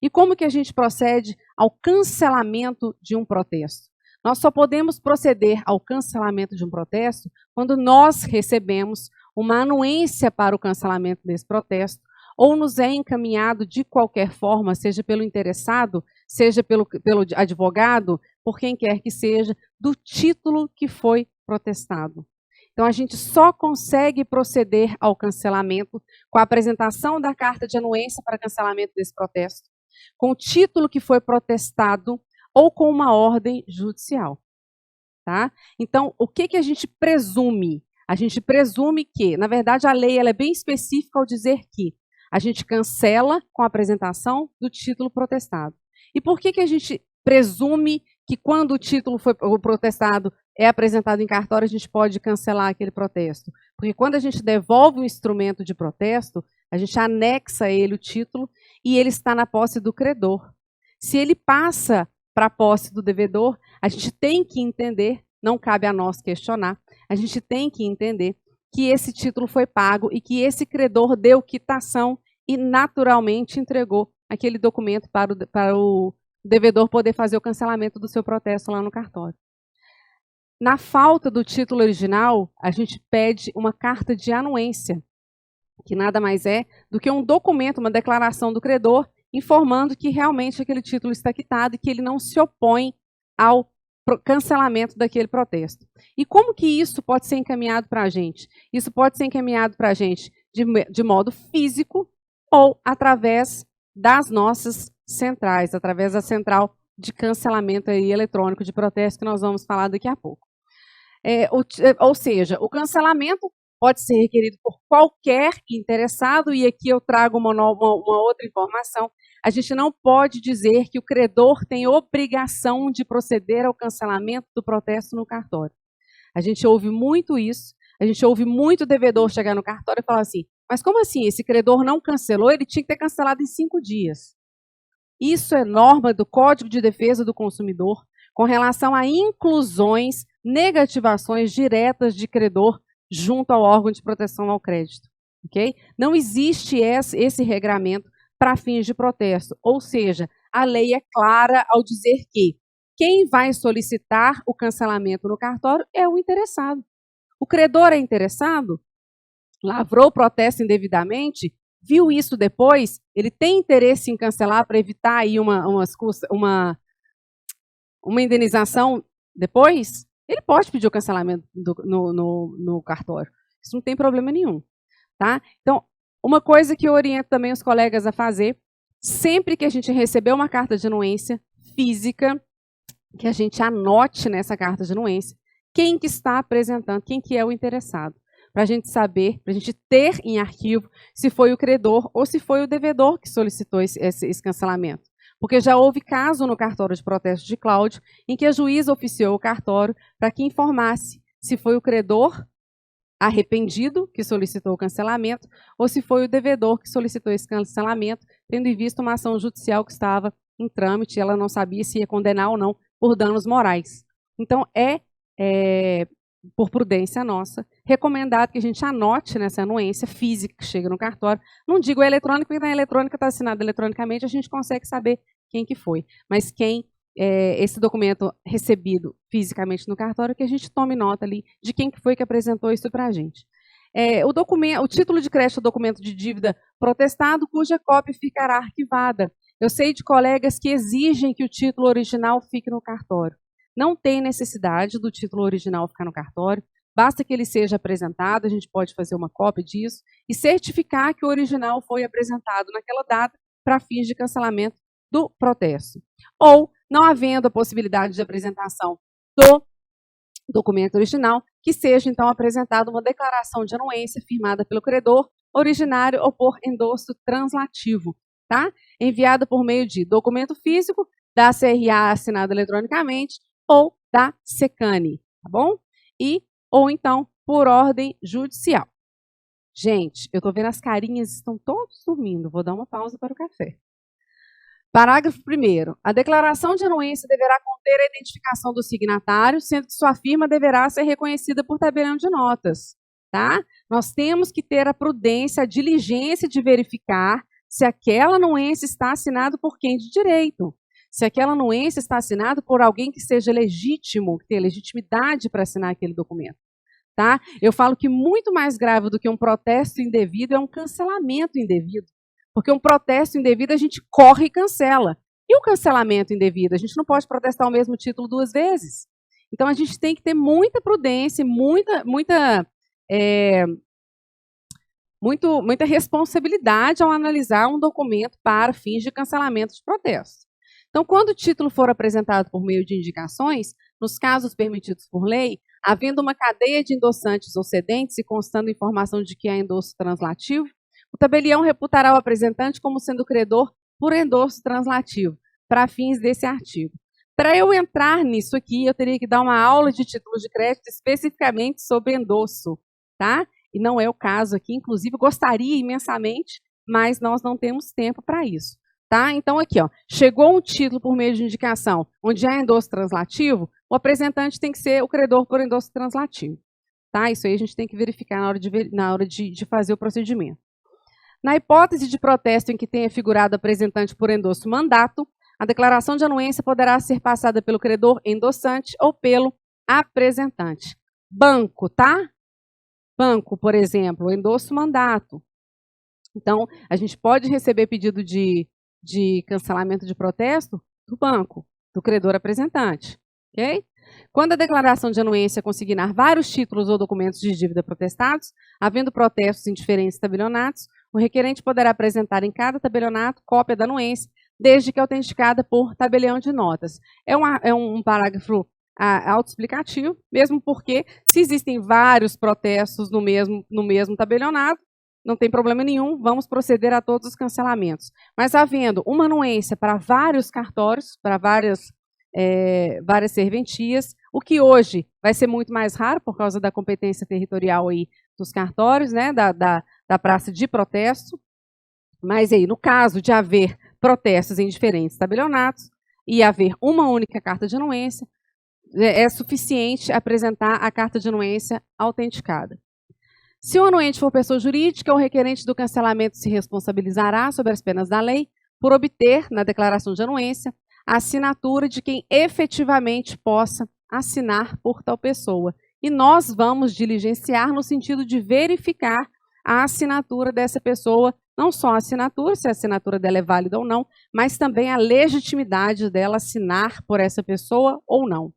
E como que a gente procede ao cancelamento de um protesto? Nós só podemos proceder ao cancelamento de um protesto quando nós recebemos uma anuência para o cancelamento desse protesto, ou nos é encaminhado de qualquer forma, seja pelo interessado, seja pelo advogado, por quem quer que seja, do título que foi protestado. Então, a gente só consegue proceder ao cancelamento com a apresentação da carta de anuência para cancelamento desse protesto, com o título que foi protestado ou com uma ordem judicial. Tá? Então, o que a gente presume? A gente presume que, na verdade, a lei ela é bem específica ao dizer que a gente cancela com a apresentação do título protestado. E por que a gente presume que quando o título foi protestado é apresentado em cartório, a gente pode cancelar aquele protesto? Porque quando a gente devolve o instrumento de protesto, a gente anexa a ele o título e ele está na posse do credor. Se ele passa para a posse do devedor, a gente tem que entender, não cabe a nós questionar, a gente tem que entender que esse título foi pago e que esse credor deu quitação e naturalmente entregou aquele documento para o devedor poder fazer o cancelamento do seu protesto lá no cartório. Na falta do título original, a gente pede uma carta de anuência, que nada mais é do que um documento, uma declaração do credor, informando que realmente aquele título está quitado e que ele não se opõe ao cancelamento daquele protesto. E como que isso pode ser encaminhado para a gente? Isso pode ser encaminhado para a gente de modo físico ou através das nossas centrais, através da central de cancelamento aí eletrônico de protesto que nós vamos falar daqui a pouco. Ou seja, o cancelamento pode ser requerido por qualquer interessado, e aqui eu trago uma outra informação. A gente não pode dizer que o credor tem obrigação de proceder ao cancelamento do protesto no cartório. A gente ouve muito isso, a gente ouve muito devedor chegar no cartório e falar assim, mas como assim, esse credor não cancelou, ele tinha que ter cancelado em 5 dias. Isso é norma do Código de Defesa do Consumidor com relação a inclusões, negativações diretas de credor junto ao órgão de proteção ao crédito. Okay? Não existe esse regramento para fins de protesto, ou seja, a lei é clara ao dizer que quem vai solicitar o cancelamento no cartório é o interessado. O credor é interessado, lavrou o protesto indevidamente, viu isso depois, ele tem interesse em cancelar para evitar aí uma indenização depois, ele pode pedir o cancelamento no cartório. Isso não tem problema nenhum. Tá? Então, uma coisa que eu oriento também os colegas a fazer, sempre que a gente receber uma carta de anuência física, que a gente anote nessa carta de anuência quem que está apresentando, quem que é o interessado, para a gente saber, para a gente ter em arquivo se foi o credor ou se foi o devedor que solicitou esse cancelamento. Porque já houve caso no cartório de protesto de Cláudio em que a juíza oficiou o cartório para que informasse se foi o credor arrependido que solicitou o cancelamento ou se foi o devedor que solicitou esse cancelamento, tendo em vista uma ação judicial que estava em trâmite, ela não sabia se ia condenar ou não por danos morais. Então, por prudência nossa, recomendado que a gente anote nessa anuência física que chega no cartório. Não digo eletrônica, porque na eletrônica está assinado eletronicamente, a gente consegue saber quem que foi. Mas quem esse documento recebido fisicamente no cartório, que a gente tome nota ali de quem que foi que apresentou isso para a gente. O título de crédito é o documento de dívida protestado, cuja cópia ficará arquivada. Eu sei de colegas que exigem que o título original fique no cartório. Não tem necessidade do título original ficar no cartório, basta que ele seja apresentado, a gente pode fazer uma cópia disso e certificar que o original foi apresentado naquela data para fins de cancelamento do protesto. Ou, não havendo a possibilidade de apresentação do documento original, que seja, então, apresentada uma declaração de anuência firmada pelo credor originário ou por endosso translativo, tá? Enviada por meio de documento físico, da CRA assinado eletronicamente ou da SECANI, tá bom? Ou então, por ordem judicial. Gente, eu estou vendo as carinhas, estão todos dormindo, vou dar uma pausa para o café. Parágrafo 1º. A declaração de anuência deverá conter a identificação do signatário, sendo que sua firma deverá ser reconhecida por tabelião de notas. Tá? Nós temos que ter a prudência, a diligência de verificar se aquela anuência está assinada por quem de direito. Se aquela anuência está assinada por alguém que seja legítimo, que tenha legitimidade para assinar aquele documento. Tá? Eu falo que muito mais grave do que um protesto indevido é um cancelamento indevido. Porque um protesto indevido a gente corre e cancela. E o cancelamento indevido? A gente não pode protestar o mesmo título 2 vezes. Então, a gente tem que ter muita prudência, muita responsabilidade ao analisar um documento para fins de cancelamento de protesto. Então, quando o título for apresentado por meio de indicações, nos casos permitidos por lei, havendo uma cadeia de endossantes ou cedentes e constando informação de que há endosso translativo, o tabelião reputará o apresentante como sendo credor por endosso translativo, para fins desse artigo. Para eu entrar nisso aqui, eu teria que dar uma aula de títulos de crédito especificamente sobre endosso, tá? E não é o caso aqui, inclusive gostaria imensamente, mas nós não temos tempo para isso, tá? Então aqui, ó, chegou um título por meio de indicação, onde há endosso translativo, o apresentante tem que ser o credor por endosso translativo, tá? Isso aí a gente tem que verificar na hora de fazer o procedimento. Na hipótese de protesto em que tenha figurado apresentante por endosso mandato, a declaração de anuência poderá ser passada pelo credor endossante ou pelo apresentante. Banco, tá? Banco, por exemplo, endosso mandato. Então, a gente pode receber pedido de cancelamento de protesto do banco, do credor apresentante, ok? Quando a declaração de anuência consignar vários títulos ou documentos de dívida protestados, havendo protestos em diferentes tabelionatos, o requerente poderá apresentar em cada tabelionato cópia da anuência, desde que autenticada por tabelião de notas. É um parágrafo autoexplicativo, mesmo porque, se existem vários protestos no mesmo tabelionato, não tem problema nenhum, vamos proceder a todos os cancelamentos. Mas havendo uma anuência para vários cartórios, para várias serventias, o que hoje vai ser muito mais raro por causa da competência territorial aí dos cartórios, né, da praça de protesto, mas aí no caso de haver protestos em diferentes tabelionatos e haver uma única carta de anuência, é suficiente apresentar a carta de anuência autenticada. Se o anuente for pessoa jurídica, o requerente do cancelamento se responsabilizará sobre as penas da lei por obter, na declaração de anuência, a assinatura de quem efetivamente possa assinar por tal pessoa. E nós vamos diligenciar no sentido de verificar a assinatura dessa pessoa, não só a assinatura, se a assinatura dela é válida ou não, mas também a legitimidade dela assinar por essa pessoa ou não.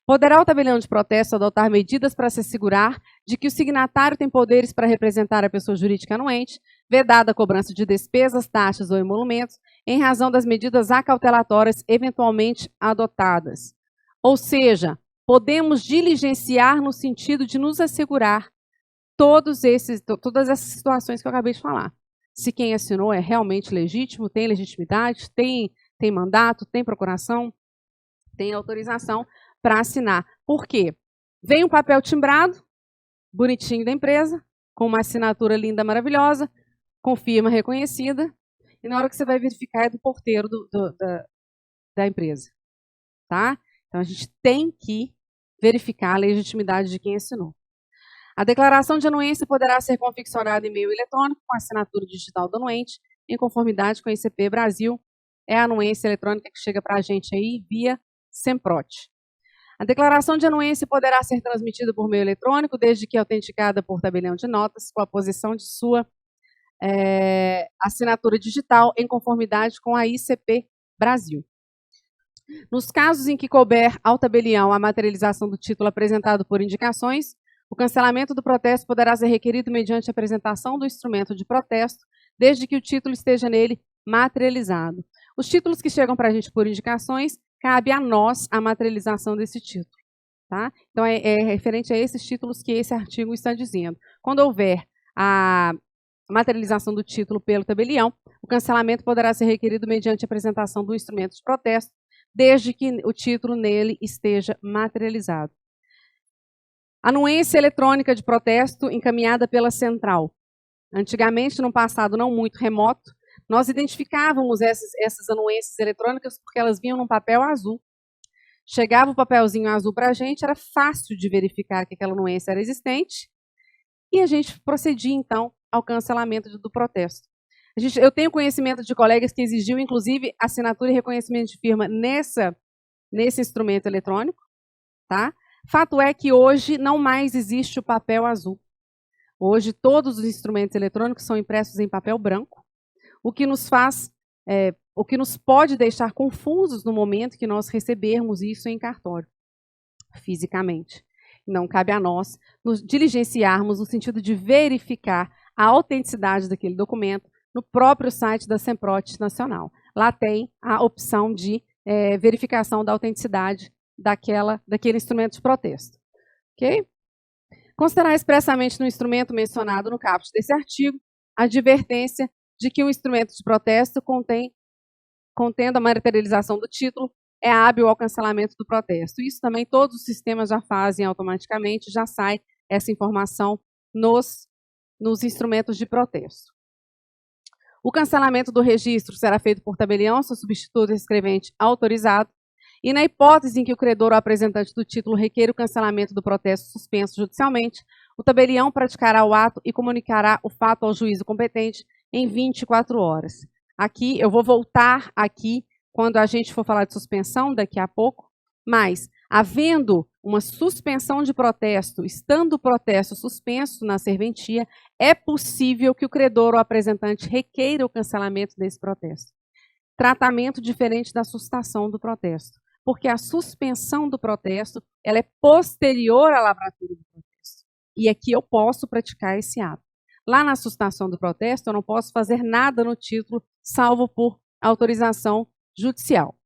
Poderá o tabelião de protesto adotar medidas para se assegurar de que o signatário tem poderes para representar a pessoa jurídica anuente, vedada a cobrança de despesas, taxas ou emolumentos, em razão das medidas acautelatórias eventualmente adotadas. Ou seja, podemos diligenciar no sentido de nos assegurar todas essas situações que eu acabei de falar. Se quem assinou é realmente legítimo, tem legitimidade, tem mandato, tem procuração, tem autorização para assinar. Por quê? Vem um papel timbrado, bonitinho da empresa, com uma assinatura linda, maravilhosa, com firma reconhecida, e na hora que você vai verificar é do porteiro da empresa. Tá? Então, a gente tem que verificar a legitimidade de quem assinou. A declaração de anuência poderá ser confeccionada em meio eletrônico com assinatura digital do anuente, em conformidade com a ICP Brasil. É a anuência eletrônica que chega para a gente aí via Semprot. A declaração de anuência poderá ser transmitida por meio eletrônico, desde que autenticada por tabelião de notas, com a posição de sua assinatura digital em conformidade com a ICP Brasil. Nos casos em que couber ao tabelião a materialização do título apresentado por indicações, o cancelamento do protesto poderá ser requerido mediante a apresentação do instrumento de protesto, desde que o título esteja nele materializado. Os títulos que chegam para a gente por indicações, cabe a nós a materialização desse título. Tá? Então, é referente a esses títulos que esse artigo está dizendo. Quando houver a materialização do título pelo tabelião, o cancelamento poderá ser requerido mediante a apresentação do instrumento de protesto, desde que o título nele esteja materializado. Anuência eletrônica de protesto encaminhada pela central. Antigamente, num passado não muito remoto, nós identificávamos essas anuências eletrônicas porque elas vinham num papel azul. Chegava o papelzinho azul para a gente, era fácil de verificar que aquela anuência era existente, e a gente procedia, então, ao cancelamento do protesto. Eu tenho conhecimento de colegas que exigiu, inclusive, assinatura e reconhecimento de firma nesse instrumento eletrônico. Tá? Fato é que hoje não mais existe o papel azul. Hoje todos os instrumentos eletrônicos são impressos em papel branco, o que nos pode deixar confusos no momento que nós recebermos isso em cartório, fisicamente. Não cabe a nós nos diligenciarmos no sentido de verificar a autenticidade daquele documento no próprio site da Semprot Nacional. Lá tem a opção de verificação da autenticidade daquele instrumento de protesto. Ok? Considerar expressamente no instrumento mencionado no caput desse artigo a advertência de que o instrumento de protesto contendo a materialização do título é hábil ao cancelamento do protesto. Isso também todos os sistemas já fazem automaticamente, já sai essa informação nos instrumentos de protesto. O cancelamento do registro será feito por tabelião, seu substituto escrevente autorizado, e na hipótese em que o credor ou apresentante do título requeira o cancelamento do protesto suspenso judicialmente, o tabelião praticará o ato e comunicará o fato ao juízo competente em 24 horas. Aqui, eu vou voltar aqui quando a gente for falar de suspensão, daqui a pouco, mas, havendo uma suspensão de protesto, estando o protesto suspenso na serventia, é possível que o credor ou apresentante requeira o cancelamento desse protesto. Tratamento diferente da sustação do protesto, porque a suspensão do protesto ela é posterior à lavratura do protesto. E aqui eu posso praticar esse ato. Lá na sustação do protesto, eu não posso fazer nada no título, salvo por autorização judicial.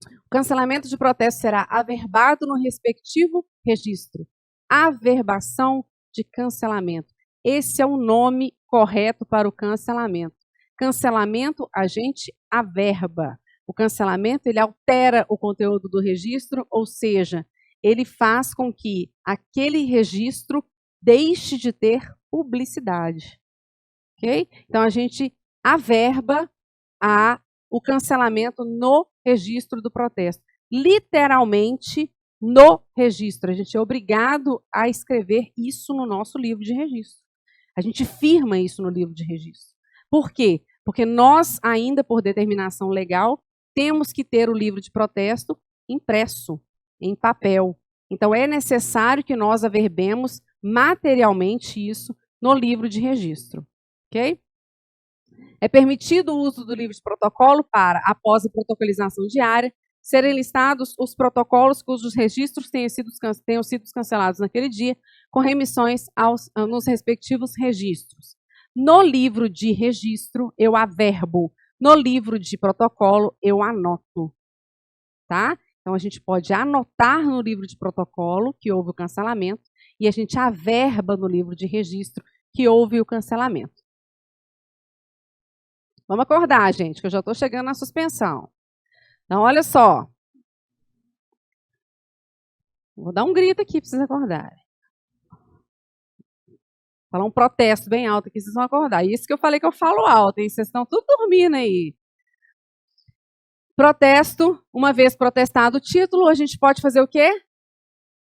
O cancelamento de protesto será averbado no respectivo registro. Averbação de cancelamento. Esse é o nome correto para o cancelamento. Cancelamento, a gente averba. O cancelamento, ele altera o conteúdo do registro, ou seja, ele faz com que aquele registro deixe de ter publicidade. Ok? Então, a gente averba o cancelamento no registro do protesto. Literalmente, no registro. A gente é obrigado a escrever isso no nosso livro de registro. A gente firma isso no livro de registro. Por quê? Porque nós, ainda por determinação legal, temos que ter o livro de protesto impresso, em papel. Então, é necessário que nós averbemos materialmente isso no livro de registro. Ok? É permitido o uso do livro de protocolo para, após a protocolização diária, serem listados os protocolos cujos registros tenham sido cancelados naquele dia, com remissões nos respectivos registros. No livro de registro, eu averbo. No livro de protocolo, eu anoto. Tá? Então, a gente pode anotar no livro de protocolo que houve o cancelamento e a gente averba no livro de registro que houve o cancelamento. Vamos acordar, gente, que eu já estou chegando na suspensão. Então, olha só. Vou dar um grito aqui para vocês acordarem. Falar um protesto bem alto aqui, vocês vão acordar. Isso que eu falei que eu falo alto, hein? Vocês estão tudo dormindo aí. Protesto, uma vez protestado o título, a gente pode fazer o quê?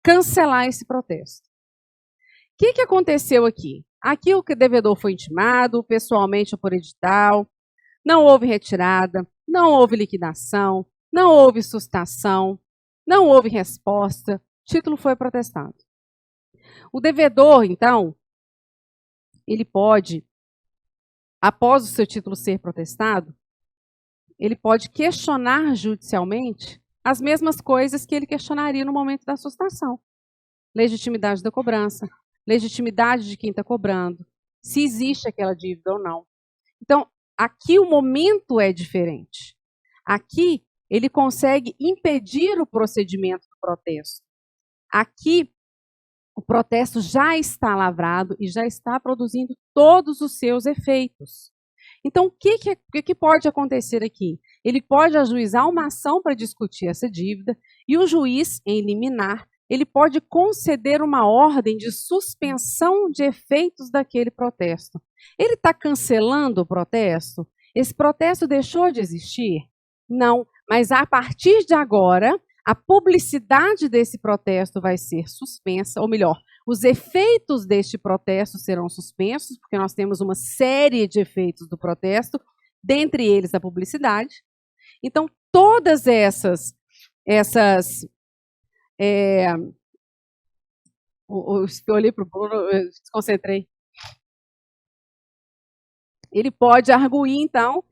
Cancelar esse protesto. O que aconteceu aqui? Aqui o devedor foi intimado, pessoalmente ou por edital, não houve retirada, não houve liquidação, não houve sustação, Não houve resposta, título foi protestado. O devedor, então, ele pode, após o seu título ser protestado, ele pode questionar judicialmente as mesmas coisas que ele questionaria no momento da sustação. Legitimidade da cobrança, legitimidade de quem está cobrando, se existe aquela dívida ou não. Então, aqui o momento é diferente. Aqui, ele consegue impedir o procedimento do protesto. Aqui, o protesto já está lavrado e já está produzindo todos os seus efeitos. Então, o que pode acontecer aqui? Ele pode ajuizar uma ação para discutir essa dívida e o juiz, em liminar, ele pode conceder uma ordem de suspensão de efeitos daquele protesto. Ele está cancelando o protesto? Esse protesto deixou de existir? Não, mas a partir de agora, a publicidade desse protesto vai ser suspensa, ou melhor, os efeitos deste protesto serão suspensos, porque nós temos uma série de efeitos do protesto, dentre eles a publicidade. Então, todas essas eu olhei para o Bruno, eu desconcentrei. Ele pode arguir, então,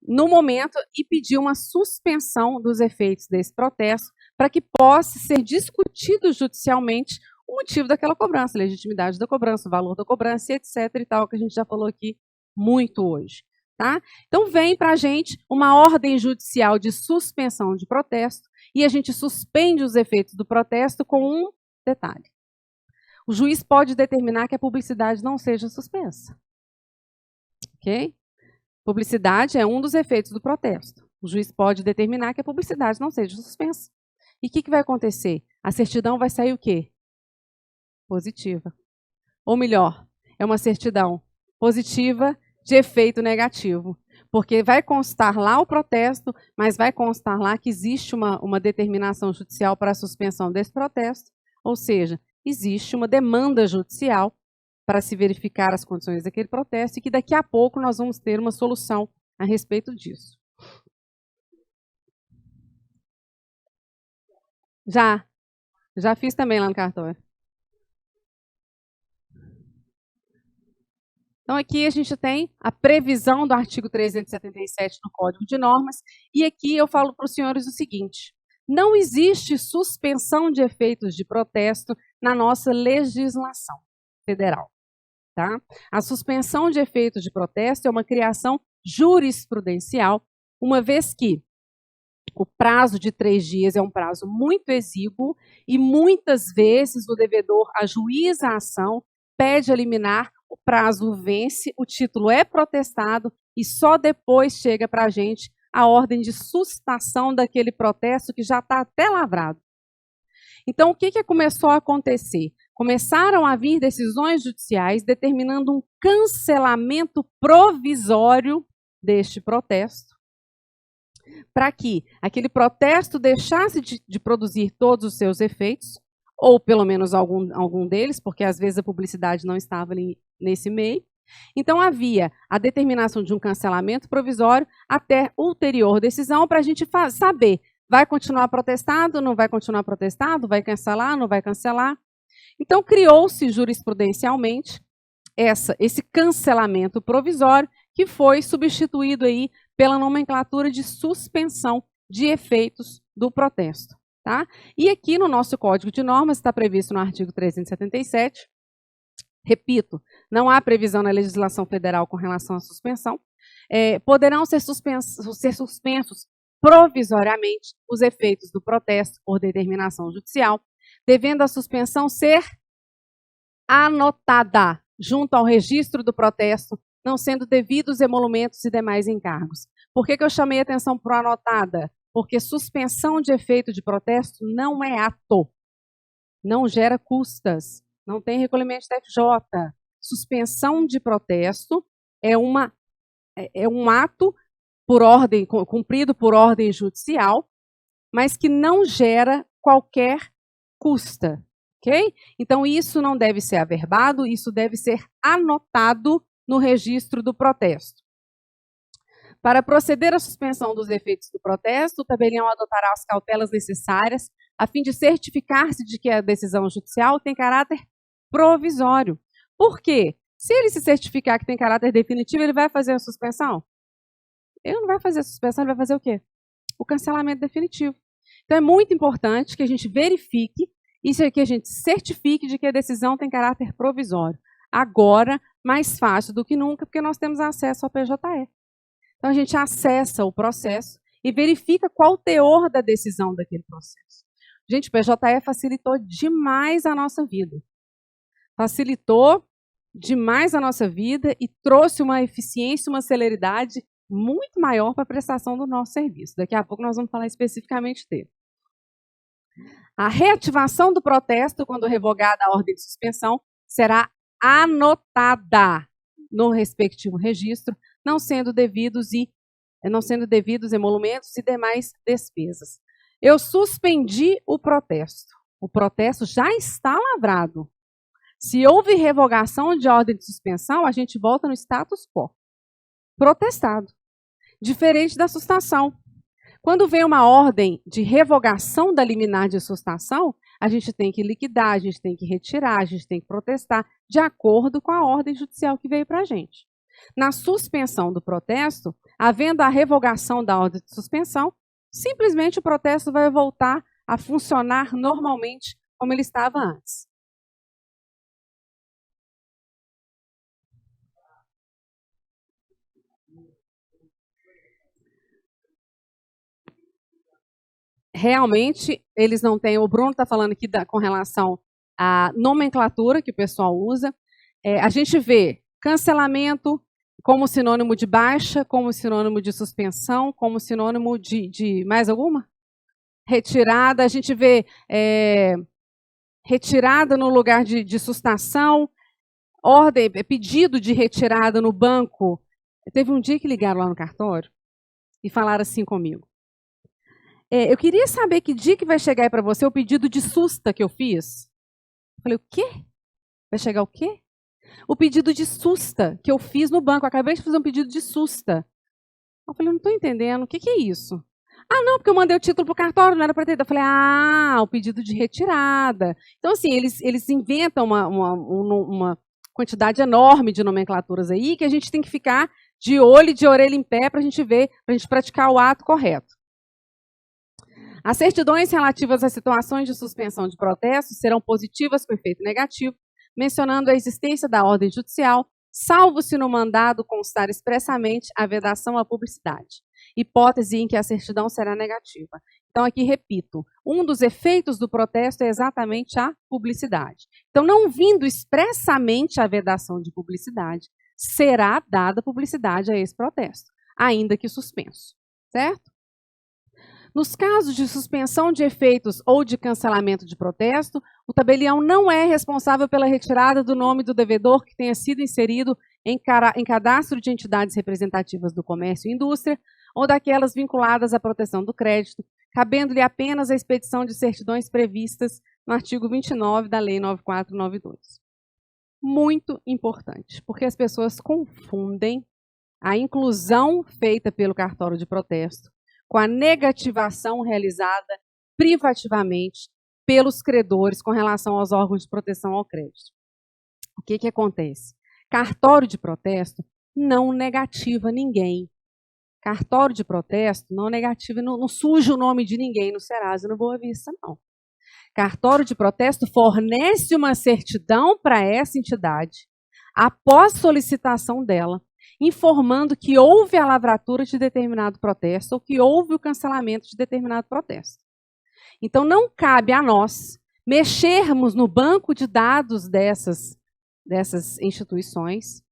no momento, e pedir uma suspensão dos efeitos desse protesto, para que possa ser discutido judicialmente o motivo daquela cobrança, a legitimidade da cobrança, o valor da cobrança, etc. e tal, que a gente já falou aqui muito hoje. Tá? Então, vem para a gente uma ordem judicial de suspensão de protesto, e a gente suspende os efeitos do protesto com um detalhe. O juiz pode determinar que a publicidade não seja suspensa. Ok? Publicidade é um dos efeitos do protesto. O juiz pode determinar que a publicidade não seja suspensa. E o que vai acontecer? A certidão vai sair o quê? Positiva. Ou melhor, é uma certidão positiva de efeito negativo. Porque vai constar lá o protesto, mas vai constar lá que existe uma determinação judicial para a suspensão desse protesto. Ou seja, existe uma demanda judicial para se verificar as condições daquele protesto e que daqui a pouco nós vamos ter uma solução a respeito disso. Já fiz também lá no cartório. Então, aqui a gente tem a previsão do artigo 377 do Código de Normas, e aqui eu falo para os senhores o seguinte: não existe suspensão de efeitos de protesto na nossa legislação federal. Tá? A suspensão de efeitos de protesto é uma criação jurisprudencial, uma vez que o prazo de 3 dias é um prazo muito exíguo e muitas vezes o devedor ajuiza a ação, pede a liminar, o prazo vence, o título é protestado e só depois chega para a gente a ordem de sustação daquele protesto que já está até lavrado. Então, o que começou a acontecer? Começaram a vir decisões judiciais determinando um cancelamento provisório deste protesto, para que aquele protesto deixasse de produzir todos os seus efeitos, ou pelo menos algum deles, porque às vezes a publicidade não estava ali nesse meio. Então, havia a determinação de um cancelamento provisório até ulterior decisão para a gente saber, vai continuar protestado, não vai continuar protestado, vai cancelar, não vai cancelar. Então, criou-se jurisprudencialmente esse cancelamento provisório, que foi substituído aí pela nomenclatura de suspensão de efeitos do protesto. Tá? E aqui no nosso Código de Normas está previsto no artigo 377, repito, não há previsão na legislação federal com relação à suspensão, poderão ser suspensos provisoriamente os efeitos do protesto por determinação judicial, devendo a suspensão ser anotada junto ao registro do protesto, não sendo devidos emolumentos e demais encargos. Por que eu chamei a atenção para o anotada? Porque suspensão de efeito de protesto não é ato, não gera custas, não tem recolhimento da FJ. Suspensão de protesto é um ato cumprido por ordem judicial, mas que não gera qualquer custa. Okay? Então, isso não deve ser averbado, isso deve ser anotado no registro do protesto. Para proceder à suspensão dos efeitos do protesto, o tabelião adotará as cautelas necessárias a fim de certificar-se de que a decisão judicial tem caráter provisório. Por quê? Se ele se certificar que tem caráter definitivo, ele vai fazer a suspensão? Ele não vai fazer a suspensão, ele vai fazer o quê? O cancelamento definitivo. Então, é muito importante que a gente verifique isso aqui, a gente certifique de que a decisão tem caráter provisório. Agora, mais fácil do que nunca, porque nós temos acesso ao PJE. Então, a gente acessa o processo e verifica qual o teor da decisão daquele processo. Gente, o PJE facilitou demais a nossa vida. Facilitou demais a nossa vida e trouxe uma eficiência, uma celeridade muito maior para a prestação do nosso serviço. Daqui a pouco nós vamos falar especificamente dele. A reativação do protesto, quando revogada a ordem de suspensão, será anotada no respectivo registro, não sendo devidos emolumentos e demais despesas. Eu suspendi o protesto. O protesto já está lavrado. Se houve revogação de ordem de suspensão, a gente volta no status quo. Protestado. Diferente da sustação. Quando vem uma ordem de revogação da liminar de sustação, a gente tem que liquidar, a gente tem que retirar, a gente tem que protestar de acordo com a ordem judicial que veio para a gente. Na suspensão do protesto, havendo a revogação da ordem de suspensão, simplesmente o protesto vai voltar a funcionar normalmente como ele estava antes. Realmente, eles não têm... O Bruno está falando aqui com relação à nomenclatura que o pessoal usa. A gente vê cancelamento como sinônimo de baixa, como sinônimo de suspensão, como sinônimo de mais alguma? Retirada. A gente vê retirada no lugar de sustação, ordem, pedido de retirada no banco. Teve um dia que ligaram lá no cartório e falaram assim comigo. Eu queria saber que dia que vai chegar aí para você o pedido de susta que eu fiz. Eu falei, o quê? Vai chegar o quê? O pedido de susta que eu fiz no banco. Eu acabei de fazer um pedido de susta. Eu falei, não estou entendendo. O que é isso? Ah, não, porque eu mandei o título para o cartório, não era para ter. Eu falei, o pedido de retirada. Então, assim, eles inventam uma quantidade enorme de nomenclaturas aí que a gente tem que ficar de olho e de orelha em pé para a gente ver, para a gente praticar o ato correto. As certidões relativas às situações de suspensão de protesto serão positivas com efeito negativo, mencionando a existência da ordem judicial, salvo se no mandado constar expressamente a vedação à publicidade, hipótese em que a certidão será negativa. Então, aqui repito, um dos efeitos do protesto é exatamente a publicidade. Então, não vindo expressamente a vedação de publicidade, será dada publicidade a esse protesto, ainda que suspenso, certo? Nos casos de suspensão de efeitos ou de cancelamento de protesto, o tabelião não é responsável pela retirada do nome do devedor que tenha sido inserido em cadastro de entidades representativas do comércio e indústria ou daquelas vinculadas à proteção do crédito, cabendo-lhe apenas a expedição de certidões previstas no artigo 29 da Lei 9492. Muito importante, porque as pessoas confundem a inclusão feita pelo cartório de protesto com a negativação realizada privativamente pelos credores com relação aos órgãos de proteção ao crédito. O que acontece? Cartório de protesto não negativa ninguém. Cartório de protesto não negativa, não suja o nome de ninguém no Serasa e no Boa Vista, não. Cartório de protesto fornece uma certidão para essa entidade, após solicitação dela, informando que houve a lavratura de determinado protesto ou que houve o cancelamento de determinado protesto. Então, não cabe a nós mexermos no banco de dados dessas instituições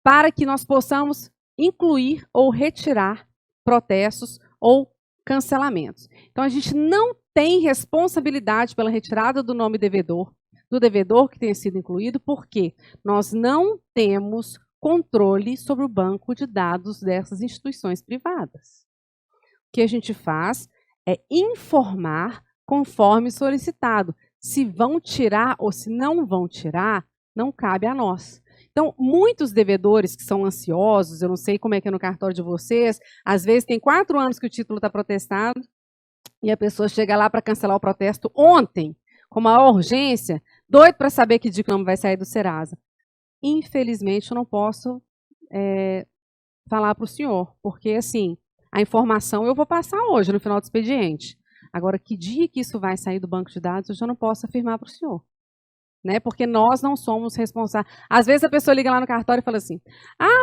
para que nós possamos incluir ou retirar protestos ou cancelamentos. Então, a gente não tem responsabilidade pela retirada do nome do devedor que tenha sido incluído, porque nós não temos controle sobre o banco de dados dessas instituições privadas. O que a gente faz é informar conforme solicitado. Se vão tirar ou se não vão tirar, não cabe a nós. Então, muitos devedores que são ansiosos, eu não sei como é que é no cartório de vocês, às vezes tem 4 anos que o título está protestado, e a pessoa chega lá para cancelar o protesto ontem, com maior urgência, doido para saber que dia que o nome vai sair do Serasa. Infelizmente, eu não posso falar para o senhor, porque, assim, a informação eu vou passar hoje, no final do expediente. Agora, que dia que isso vai sair do banco de dados, eu já não posso afirmar para o senhor. Né? Porque nós não somos responsáveis. Às vezes a pessoa liga lá no cartório e fala assim,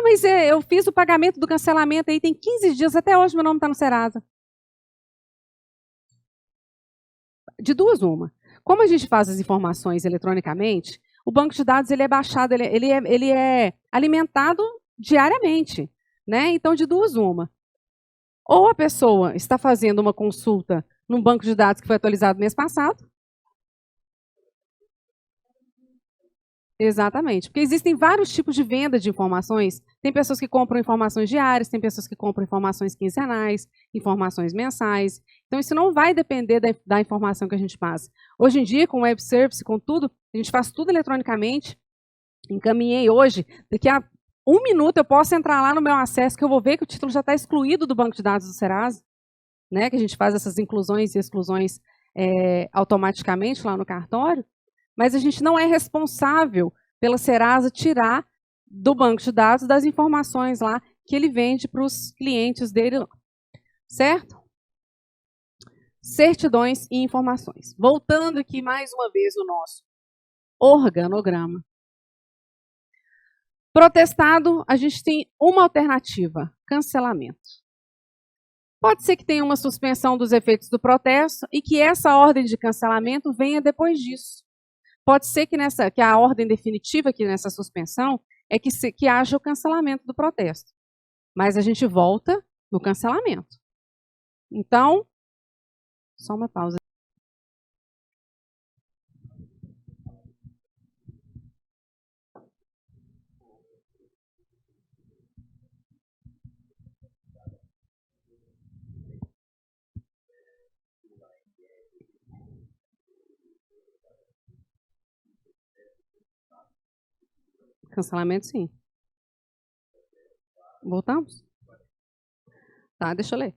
mas eu fiz o pagamento do cancelamento aí, tem 15 dias, até hoje meu nome está no Serasa. De duas, uma. Como a gente faz as informações eletronicamente, o banco de dados ele é baixado, ele é alimentado diariamente. Né? Então, de duas, uma. Ou a pessoa está fazendo uma consulta num banco de dados que foi atualizado mês passado. Exatamente, porque existem vários tipos de venda de informações. Tem pessoas que compram informações diárias, tem pessoas que compram informações quinzenais, informações mensais. Então, isso não vai depender da informação que a gente passa. Hoje em dia, com web service, com tudo, a gente faz tudo eletronicamente. Encaminhei hoje, daqui a 1 minuto eu posso entrar lá no meu acesso, que eu vou ver que o título já está excluído do banco de dados do Serasa, né? Que a gente faz essas inclusões e exclusões automaticamente lá no cartório. Mas a gente não é responsável pela Serasa tirar do banco de dados das informações lá que ele vende para os clientes dele, certo? Certidões e informações. Voltando aqui mais uma vez o nosso organograma. Protestado, a gente tem uma alternativa, cancelamento. Pode ser que tenha uma suspensão dos efeitos do protesto e que essa ordem de cancelamento venha depois disso. Pode ser que a ordem definitiva aqui nessa suspensão é que haja o cancelamento do protesto. Mas a gente volta no cancelamento. Então, só uma pausa. Cancelamento, sim. Voltamos? Tá, deixa eu ler.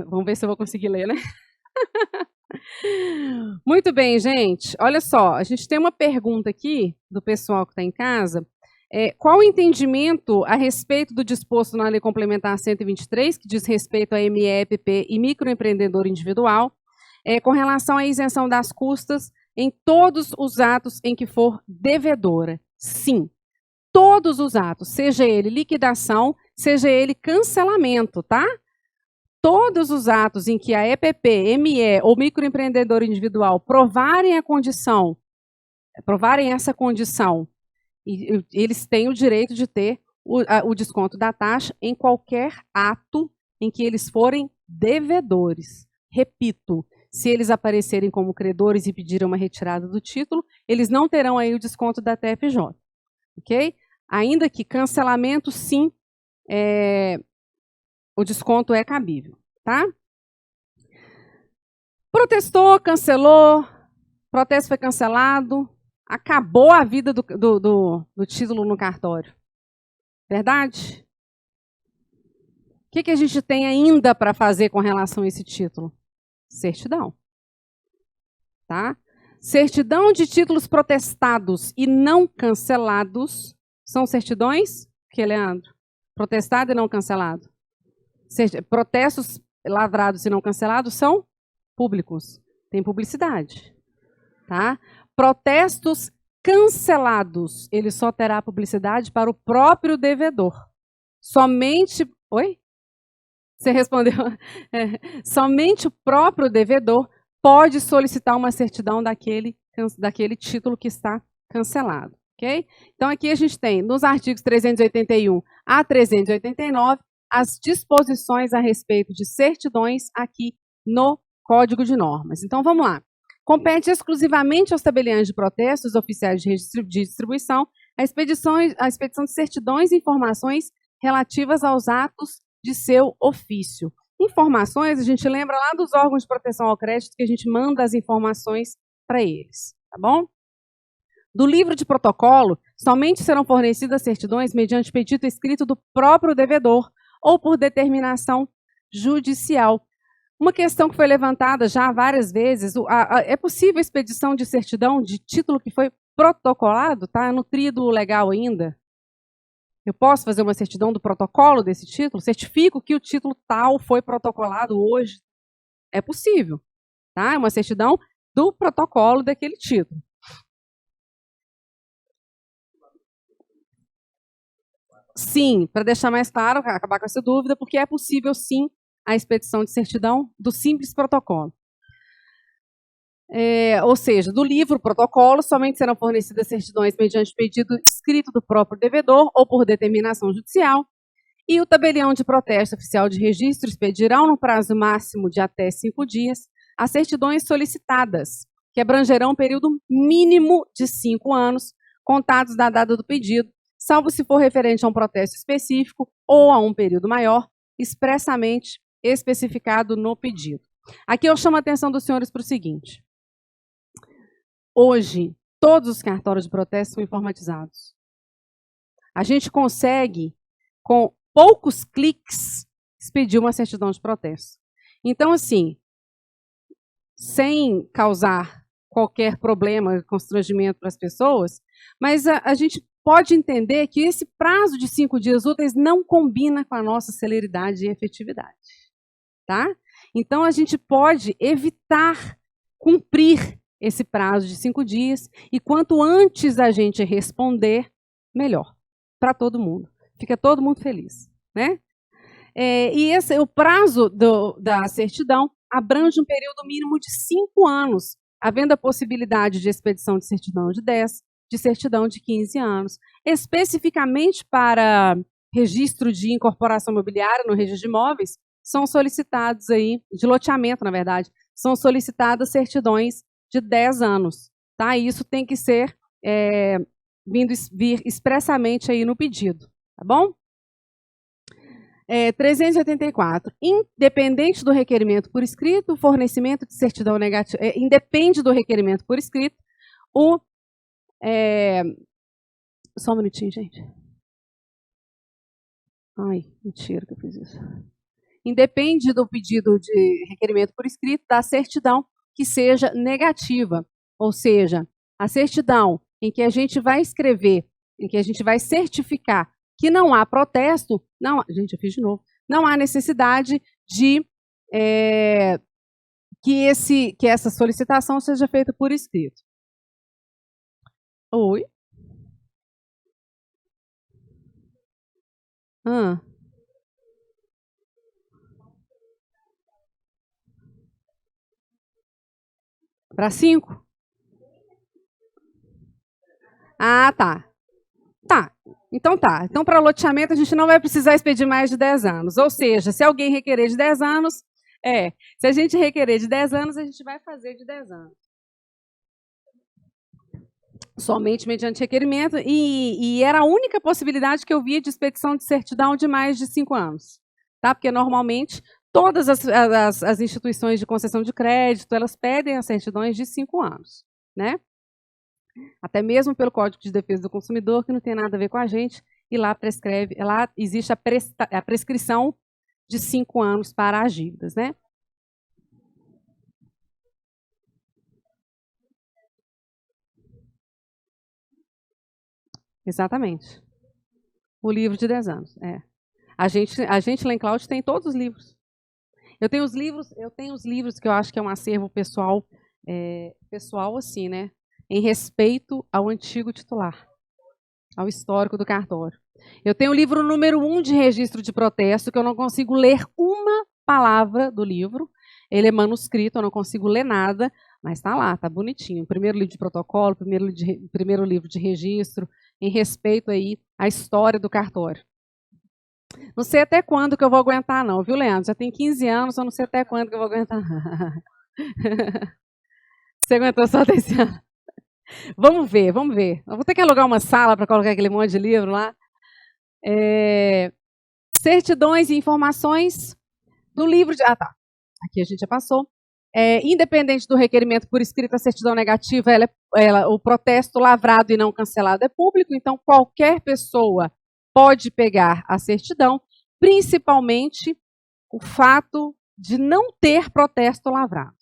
Vamos ver se eu vou conseguir ler, né? Muito bem, gente. Olha só, a gente tem uma pergunta aqui do pessoal que está em casa. Qual o entendimento a respeito do disposto na Lei Complementar 123, que diz respeito a ME, EPP e microempreendedor individual, com relação à isenção das custas em todos os atos em que for devedora? Sim, todos os atos, seja ele liquidação, seja ele cancelamento, tá? Todos os atos em que a EPP, ME ou microempreendedor individual provarem essa condição, eles têm o direito de ter o desconto da taxa em qualquer ato em que eles forem devedores. Repito, se eles aparecerem como credores e pedirem uma retirada do título, eles não terão aí o desconto da TFJ. Ok? Ainda que cancelamento, sim, o desconto é cabível. Tá? Protestou, cancelou, protesto foi cancelado, acabou a vida do título no cartório. Verdade? O que a gente tem ainda para fazer com relação a esse título? Certidão. Tá? Certidão de títulos protestados e não cancelados são certidões? Que, Leandro? Protestado e não cancelado. Protestos lavrados e não cancelados são públicos. Tem publicidade. Tá? Protestos cancelados, ele só terá publicidade para o próprio devedor. Somente... Oi? Você respondeu? Somente o próprio devedor pode solicitar uma certidão daquele título que está cancelado. Okay? Então, aqui a gente tem, nos artigos 381 a 389, as disposições a respeito de certidões aqui no Código de Normas. Então, vamos lá. Compete exclusivamente aos tabeliães de protestos oficiais de distribuição a expedição de certidões e informações relativas aos atos de seu ofício. Informações, a gente lembra lá dos órgãos de proteção ao crédito que a gente manda as informações para eles, tá bom? Do livro de protocolo, somente serão fornecidas certidões mediante pedido escrito do próprio devedor ou por determinação judicial. Uma questão que foi levantada já várias vezes, é possível expedição de certidão de título que foi protocolado? Está nutrido legal ainda? Eu posso fazer uma certidão do protocolo desse título? Certifico que o título tal foi protocolado hoje? É possível. Tá? É uma certidão do protocolo daquele título. Sim, para deixar mais claro, acabar com essa dúvida, porque é possível sim a expedição de certidão do simples protocolo. Ou seja, do livro protocolo, somente serão fornecidas certidões mediante pedido escrito do próprio devedor ou por determinação judicial, e o tabelião de protesto oficial de registro expedirão no prazo máximo de até 5 dias as certidões solicitadas, que abrangerão um período mínimo de 5 anos, contados da data do pedido, salvo se for referente a um protesto específico ou a um período maior, expressamente especificado no pedido. Aqui eu chamo a atenção dos senhores para o seguinte. Hoje, todos os cartórios de protesto são informatizados. A gente consegue, com poucos cliques, expedir uma certidão de protesto. Então, assim, sem causar qualquer problema, constrangimento para as pessoas, mas a gente pode entender que esse prazo de 5 dias úteis não combina com a nossa celeridade e efetividade. Tá? Então, a gente pode evitar cumprir esse prazo de 5 dias, e quanto antes a gente responder, melhor, para todo mundo. Fica todo mundo feliz. Né? O prazo da certidão abrange um período mínimo de 5 anos, havendo a possibilidade de expedição de certidão de 10, de certidão de 15 anos. Especificamente para registro de incorporação imobiliária no registro de imóveis, são solicitados aí, de loteamento, na verdade, são solicitadas certidões de 10 anos. Tá? E isso tem que ser vir expressamente aí no pedido. Tá bom? 384. Independente do requerimento por escrito, o fornecimento de certidão negativa... independe do requerimento por escrito, só um minutinho, gente. Ai, mentira que eu fiz isso. Independe do pedido de requerimento por escrito da certidão que seja negativa. Ou seja, a certidão em que a gente vai escrever, em que a gente vai certificar que não há protesto, gente, eu fiz de novo, não há necessidade de que essa solicitação seja feita por escrito. Oi? Para 5? Ah, tá. Tá. Então tá. Então, para loteamento, a gente não vai precisar expedir mais de 10 anos. Ou seja, se alguém requerer de 10 anos, se a gente requerer de 10 anos, a gente vai fazer de 10 anos. Somente mediante requerimento, e era a única possibilidade que eu via de expedição de certidão de mais de 5 anos. Tá? Porque, normalmente, todas as instituições de concessão de crédito, elas pedem as certidões de 5 anos. Né? Até mesmo pelo Código de Defesa do Consumidor, que não tem nada a ver com a gente, e lá existe a prescrição de 5 anos para as dívidas. Né? Exatamente. O livro de 10 anos. A gente lá em Cláudio tem todos os livros. Eu tenho os livros que eu acho que é um acervo pessoal, assim, né? Em respeito ao antigo titular, ao histórico do cartório. Eu tenho o livro número 1 de registro de protesto, que eu não consigo ler uma palavra do livro. Ele é manuscrito, eu não consigo ler nada, mas está lá, está bonitinho. Primeiro livro de protocolo, primeiro livro de registro, em respeito aí à história do cartório. Não sei até quando que eu vou aguentar, não, viu, Leandro? Já tem 15 anos, eu não sei até quando que eu vou aguentar. Você aguentou só até esse ano? Vamos ver. Eu vou ter que alugar uma sala para colocar aquele monte de livro lá. Certidões e informações do livro de... Ah, tá. Aqui a gente já passou. Independente do requerimento por escrito, a certidão negativa, o protesto lavrado e não cancelado é público, então qualquer pessoa pode pegar a certidão, principalmente o fato de não ter protesto lavrado.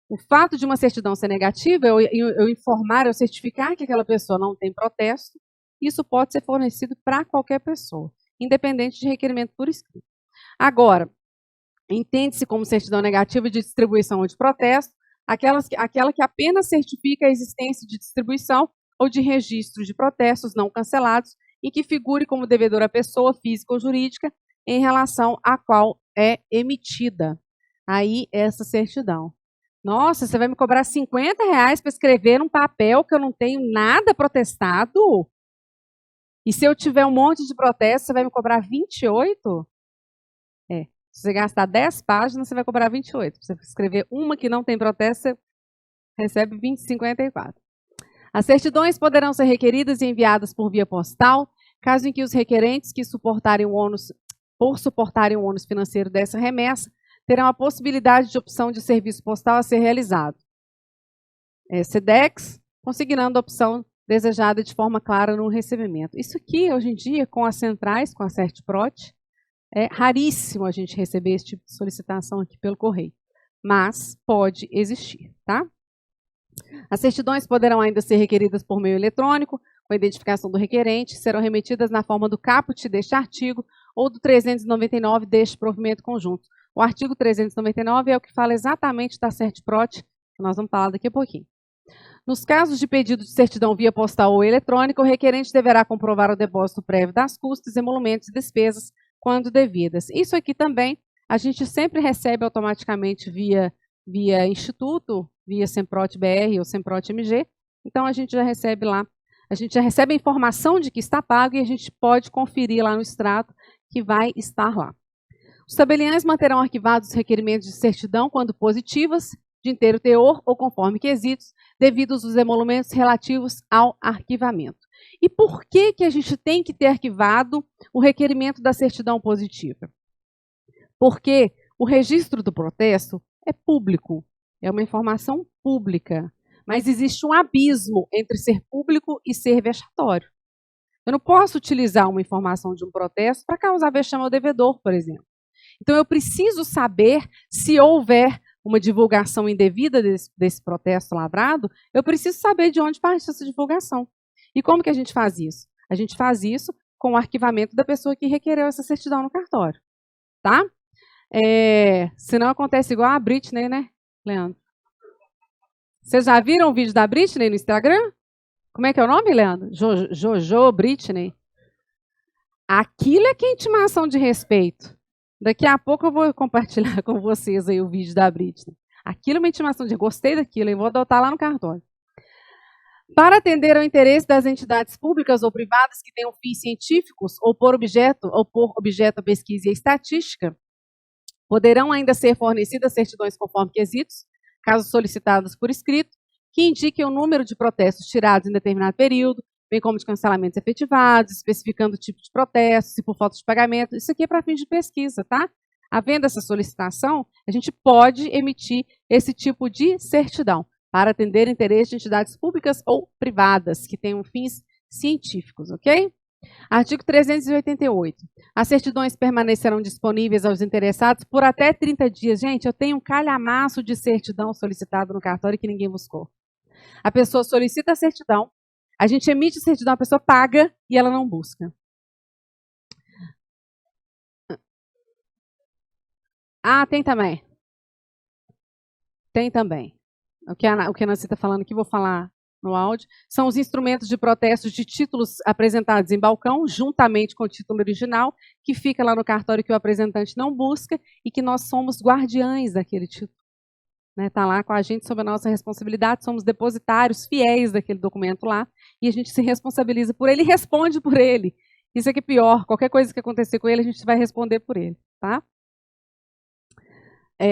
O fato de uma certidão ser negativa, eu informar, eu certificar que aquela pessoa não tem protesto, isso pode ser fornecido para qualquer pessoa, independente de requerimento por escrito. Agora, entende-se como certidão negativa de distribuição ou de protesto aquela que apenas certifica a existência de distribuição ou de registro de protestos não cancelados e que figure como devedora a pessoa física ou jurídica em relação à qual é emitida aí essa certidão. Nossa, você vai me cobrar R$50 para escrever num papel que eu não tenho nada protestado? E se eu tiver um monte de protesto, você vai me cobrar 28? Se você gastar 10 páginas, você vai cobrar 28. Se você escrever uma que não tem protesto, você recebe 20,54. As certidões poderão ser requeridas e enviadas por via postal, caso em que os requerentes que suportarem o ônus financeiro dessa remessa terão a possibilidade de opção de serviço postal a ser realizado. SEDEX, consignando a opção desejada de forma clara no recebimento. Isso aqui, hoje em dia, com as centrais, com a CertProt, é raríssimo a gente receber esse tipo de solicitação aqui pelo correio, mas pode existir, tá? As certidões poderão ainda ser requeridas por meio eletrônico, com a identificação do requerente, serão remetidas na forma do caput deste artigo ou do 399 deste provimento conjunto. O artigo 399 é o que fala exatamente da CertProt, que nós vamos falar daqui a pouquinho. Nos casos de pedido de certidão via postal ou eletrônica, o requerente deverá comprovar o depósito prévio das custas, emolumentos e despesas, quando devidas. Isso aqui também a gente sempre recebe automaticamente via Instituto, via Semprot BR ou Semprot MG. Então, a gente já recebe lá, a gente já recebe a informação de que está pago e a gente pode conferir lá no extrato que vai estar lá. Os tabeliães manterão arquivados os requerimentos de certidão quando positivas, de inteiro teor ou conforme quesitos, devidos os emolumentos relativos ao arquivamento. E por que a gente tem que ter arquivado o requerimento da certidão positiva? Porque o registro do protesto é público, é uma informação pública, mas existe um abismo entre ser público e ser vexatório. Eu não posso utilizar uma informação de um protesto para causar vexame ao devedor, por exemplo. Então, eu preciso saber se houver uma divulgação indevida desse protesto lavrado, eu preciso saber de onde parte essa divulgação. E como que a gente faz isso? A gente faz isso com o arquivamento da pessoa que requereu essa certidão no cartório. Tá? Senão acontece igual a Britney, né, Leandro? Vocês já viram o vídeo da Britney no Instagram? Como é que é o nome, Leandro? Jojo Britney. Aquilo é que é intimação de respeito. Daqui a pouco eu vou compartilhar com vocês aí o vídeo da Britney. Aquilo é uma intimação de gostei daquilo, eu vou adotar lá no cartório. Para atender ao interesse das entidades públicas ou privadas que tenham fins científicos ou por objeto a pesquisa e estatística, poderão ainda ser fornecidas certidões conforme quesitos, caso solicitadas por escrito, que indiquem o número de protestos tirados em determinado período, bem como de cancelamentos efetivados, especificando o tipo de protesto, se por falta de pagamento. Isso aqui é para fins de pesquisa, tá? Havendo essa solicitação, a gente pode emitir esse tipo de certidão para atender interesse de entidades públicas ou privadas que tenham fins científicos, ok? Artigo 388. As certidões permanecerão disponíveis aos interessados por até 30 dias. Gente, eu tenho um calhamaço de certidão solicitado no cartório que ninguém buscou. A pessoa solicita a certidão, a gente emite a certidão, a pessoa paga e ela não busca. Ah, tem também. Tem também. O que a Nancy está falando aqui, vou falar no áudio, são os instrumentos de protesto de títulos apresentados em balcão, juntamente com o título original, que fica lá no cartório que o apresentante não busca e que nós somos guardiães daquele título. Está lá com a gente sob a nossa responsabilidade, somos depositários fiéis daquele documento lá e a gente se responsabiliza por ele e responde por ele. Isso aqui é pior, qualquer coisa que acontecer com ele, a gente vai responder por ele. Tá?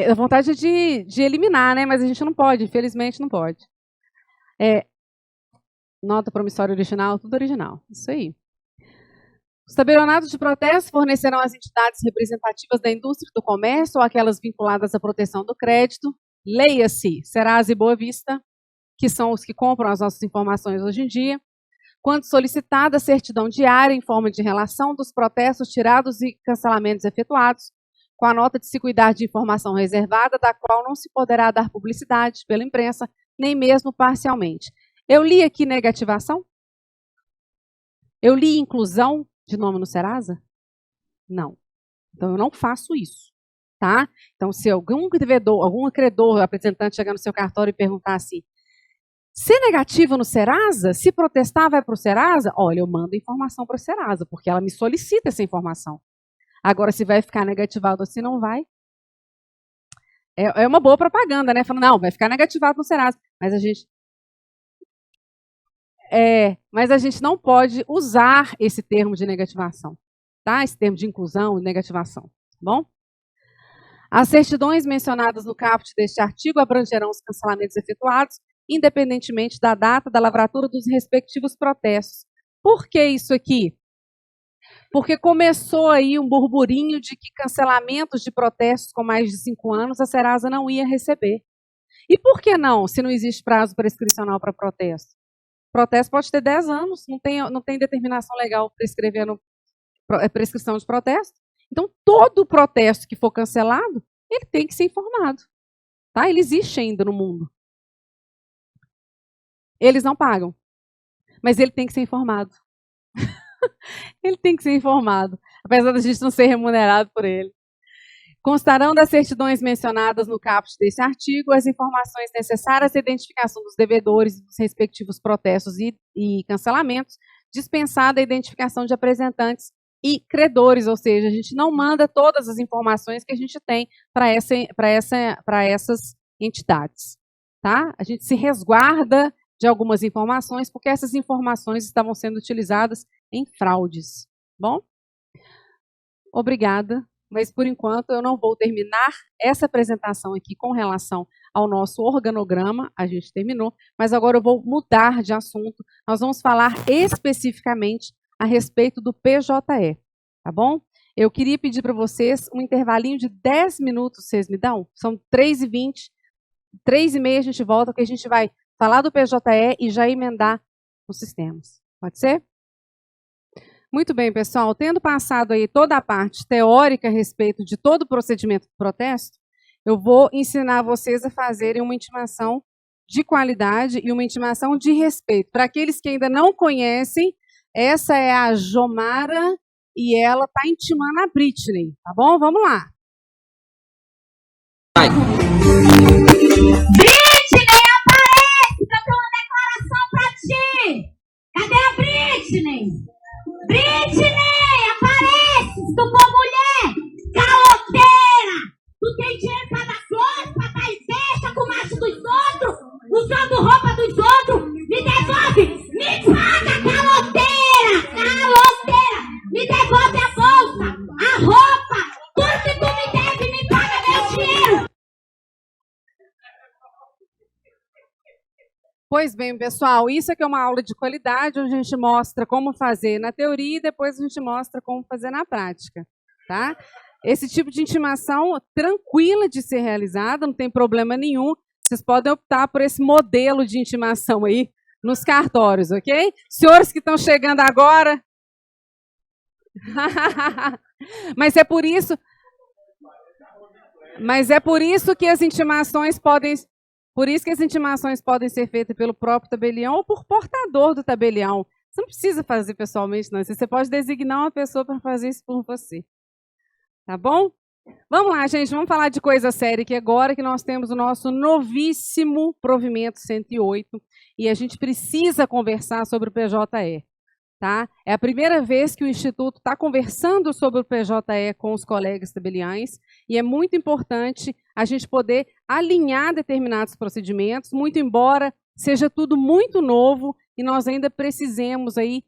A vontade de eliminar, né? Mas a gente não pode, infelizmente não pode. Nota promissória original, tudo original. Isso aí. Os tabelionados de protesto fornecerão às entidades representativas da indústria e do comércio ou aquelas vinculadas à proteção do crédito. Leia-se Serasa e Boa Vista, que são os que compram as nossas informações hoje em dia, quando solicitada a certidão diária em forma de relação dos protestos tirados e cancelamentos efetuados, com a nota de se cuidar de informação reservada, da qual não se poderá dar publicidade pela imprensa, nem mesmo parcialmente. Eu li aqui negativação? Eu li inclusão de nome no Serasa? Não. Então, eu não faço isso. Tá? Então, se algum devedor, algum credor, representante chegar no seu cartório e perguntar assim, se negativo no Serasa, se protestar vai para o Serasa, olha, eu mando informação para o Serasa, porque ela me solicita essa informação. Agora, se vai ficar negativado ou se não vai, é uma boa propaganda, né? Falando, não, vai ficar negativado no Serasa. Mas a gente não pode usar esse termo de negativação, tá? Esse termo de inclusão e negativação, tá bom? As certidões mencionadas no caput deste artigo abrangerão os cancelamentos efetuados, independentemente da data da lavratura dos respectivos protestos. Por que isso aqui? Porque começou aí um burburinho de que cancelamentos de protestos com mais de 5 anos a Serasa não ia receber. E por que não, se não existe prazo prescricional para protesto? Protesto pode ter 10 anos, não tem determinação legal prescrevendo prescrição de protesto. Então, todo protesto que for cancelado, ele tem que ser informado. Tá? Ele existe ainda no mundo. Eles não pagam, mas ele tem que ser informado. Ele tem que ser informado, apesar da gente não ser remunerado por ele. Constarão das certidões mencionadas no caput desse artigo as informações necessárias à identificação dos devedores dos respectivos protestos e cancelamentos, dispensada a identificação de apresentantes e credores, ou seja, a gente não manda todas as informações que a gente tem para essas entidades. Tá? A gente se resguarda de algumas informações, porque essas informações estavam sendo utilizadas em fraudes. Bom? Obrigada, mas por enquanto eu não vou terminar essa apresentação aqui com relação ao nosso organograma, a gente terminou, mas agora eu vou mudar de assunto, nós vamos falar especificamente a respeito do PJE, tá bom? Eu queria pedir para vocês um intervalinho de 10 minutos, vocês me dão? São 3h20, 3h30 a gente volta, porque a gente vai falar do PJE e já emendar os sistemas. Pode ser? Muito bem, pessoal. Tendo passado aí toda a parte teórica a respeito de todo o procedimento de protesto, eu vou ensinar vocês a fazerem uma intimação de qualidade e uma intimação de respeito. Para aqueles que ainda não conhecem, essa é a Jomara e ela está intimando a Britney, tá bom? Vamos lá. Vai. Britney, aparece que eu tenho uma declaração para ti. Cadê a Britney? Britney, aparece! Se tu for mulher, caloteira! Tu tem dinheiro para dar flores, para dar festa com o macho dos outros, usando roupa dos outros, me devolve! Me paga, caloteira! Caloteira! Me devolve a bolsa, a roupa, tudo que tu me deve, me paga meu dinheiro! Pois bem, pessoal, isso aqui é uma aula de qualidade, onde a gente mostra como fazer na teoria e depois a gente mostra como fazer na prática, tá? Esse tipo de intimação tranquila de ser realizada, não tem problema nenhum. Vocês podem optar por esse modelo de intimação aí nos cartórios, ok? Senhores que estão chegando agora. Mas é por isso que as intimações podem... Por isso que as intimações podem ser feitas pelo próprio tabelião ou por portador do tabelião. Você não precisa fazer pessoalmente, não. Você pode designar uma pessoa para fazer isso por você. Tá bom? Vamos lá, gente. Vamos falar de coisa séria aqui agora, que nós temos o nosso novíssimo provimento 108 e a gente precisa conversar sobre o PJE. Tá? É a primeira vez que o Instituto está conversando sobre o PJE com os colegas tabeliães e é muito importante a gente poder alinhar determinados procedimentos, muito embora seja tudo muito novo e nós ainda precisemos aí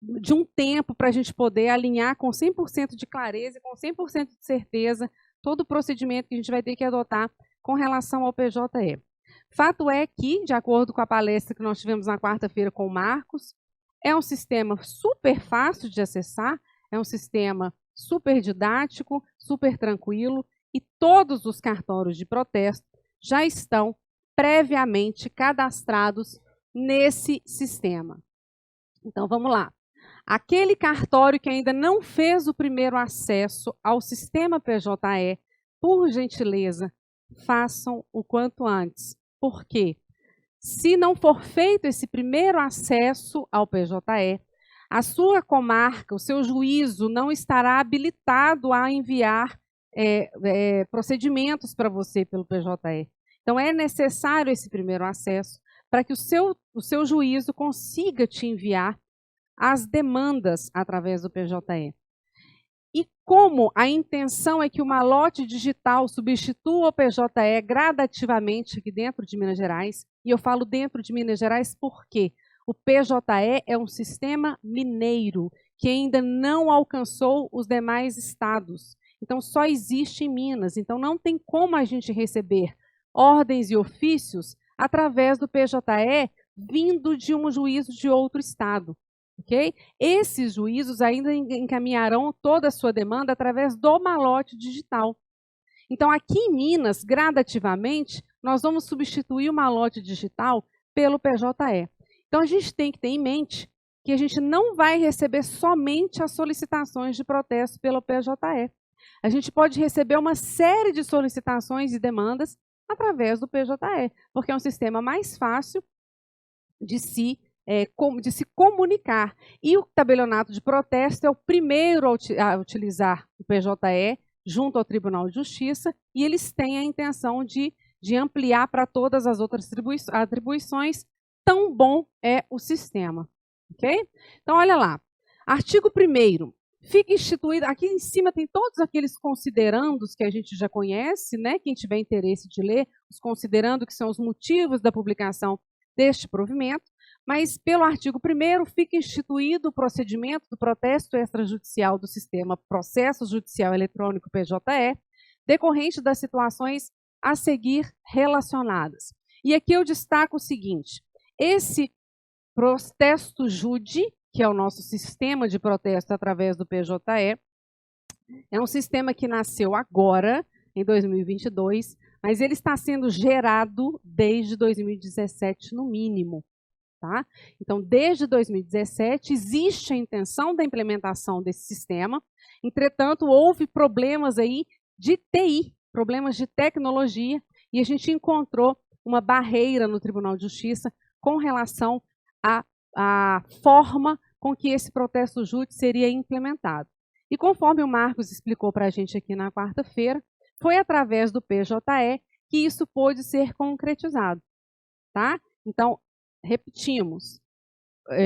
de um tempo para a gente poder alinhar com 100% de clareza e com 100% de certeza todo o procedimento que a gente vai ter que adotar com relação ao PJE. Fato é que, de acordo com a palestra que nós tivemos na quarta-feira com o Marcos, é um sistema super fácil de acessar, é um sistema super didático, super tranquilo, e todos os cartórios de protesto já estão previamente cadastrados nesse sistema. Então, vamos lá. Aquele cartório que ainda não fez o primeiro acesso ao sistema PJE, por gentileza, façam o quanto antes. Por quê? Se não for feito esse primeiro acesso ao PJE, a sua comarca, o seu juízo não estará habilitado a enviar procedimentos para você pelo PJE. Então, é necessário esse primeiro acesso para que o seu juízo consiga te enviar as demandas através do PJE. E como a intenção é que o malote digital substitua o PJE gradativamente aqui dentro de Minas Gerais, e eu falo dentro de Minas Gerais porque o PJE é um sistema mineiro que ainda não alcançou os demais estados. Então, só existe em Minas. Então, não tem como a gente receber ordens e ofícios através do PJE vindo de um juízo de outro estado. Okay? Esses juízos ainda encaminharão toda a sua demanda através do malote digital. Então, aqui em Minas, gradativamente, nós vamos substituir o malote digital pelo PJE. Então, a gente tem que ter em mente que a gente não vai receber somente as solicitações de protesto pelo PJE. A gente pode receber uma série de solicitações e demandas através do PJE, porque é um sistema mais fácil de se comunicar. E o tabelionato de protesto é o primeiro a utilizar o PJE junto ao Tribunal de Justiça, e eles têm a intenção de ampliar para todas as outras atribuições, tão bom é o sistema. Ok? Então, olha lá. Artigo 1º. Fica instituído, aqui em cima tem todos aqueles considerandos que a gente já conhece, né? Quem tiver interesse de ler, os considerando que são os motivos da publicação deste provimento. Mas, pelo artigo 1º, fica instituído o procedimento do protesto extrajudicial do sistema Processo Judicial Eletrônico PJE, decorrente das situações a seguir relacionadas. E aqui eu destaco o seguinte: esse protesto jude, que é o nosso sistema de protesto através do PJE, é um sistema que nasceu agora, em 2022, mas ele está sendo gerado desde 2017, no mínimo. Tá? Então, desde 2017, existe a intenção da implementação desse sistema. Entretanto, houve problemas aí de TI, problemas de tecnologia, e a gente encontrou uma barreira no Tribunal de Justiça com relação à forma com que esse protesto júdice seria implementado. E conforme o Marcos explicou para a gente aqui na quarta-feira, foi através do PJE que isso pôde ser concretizado. Tá? Então, repetimos,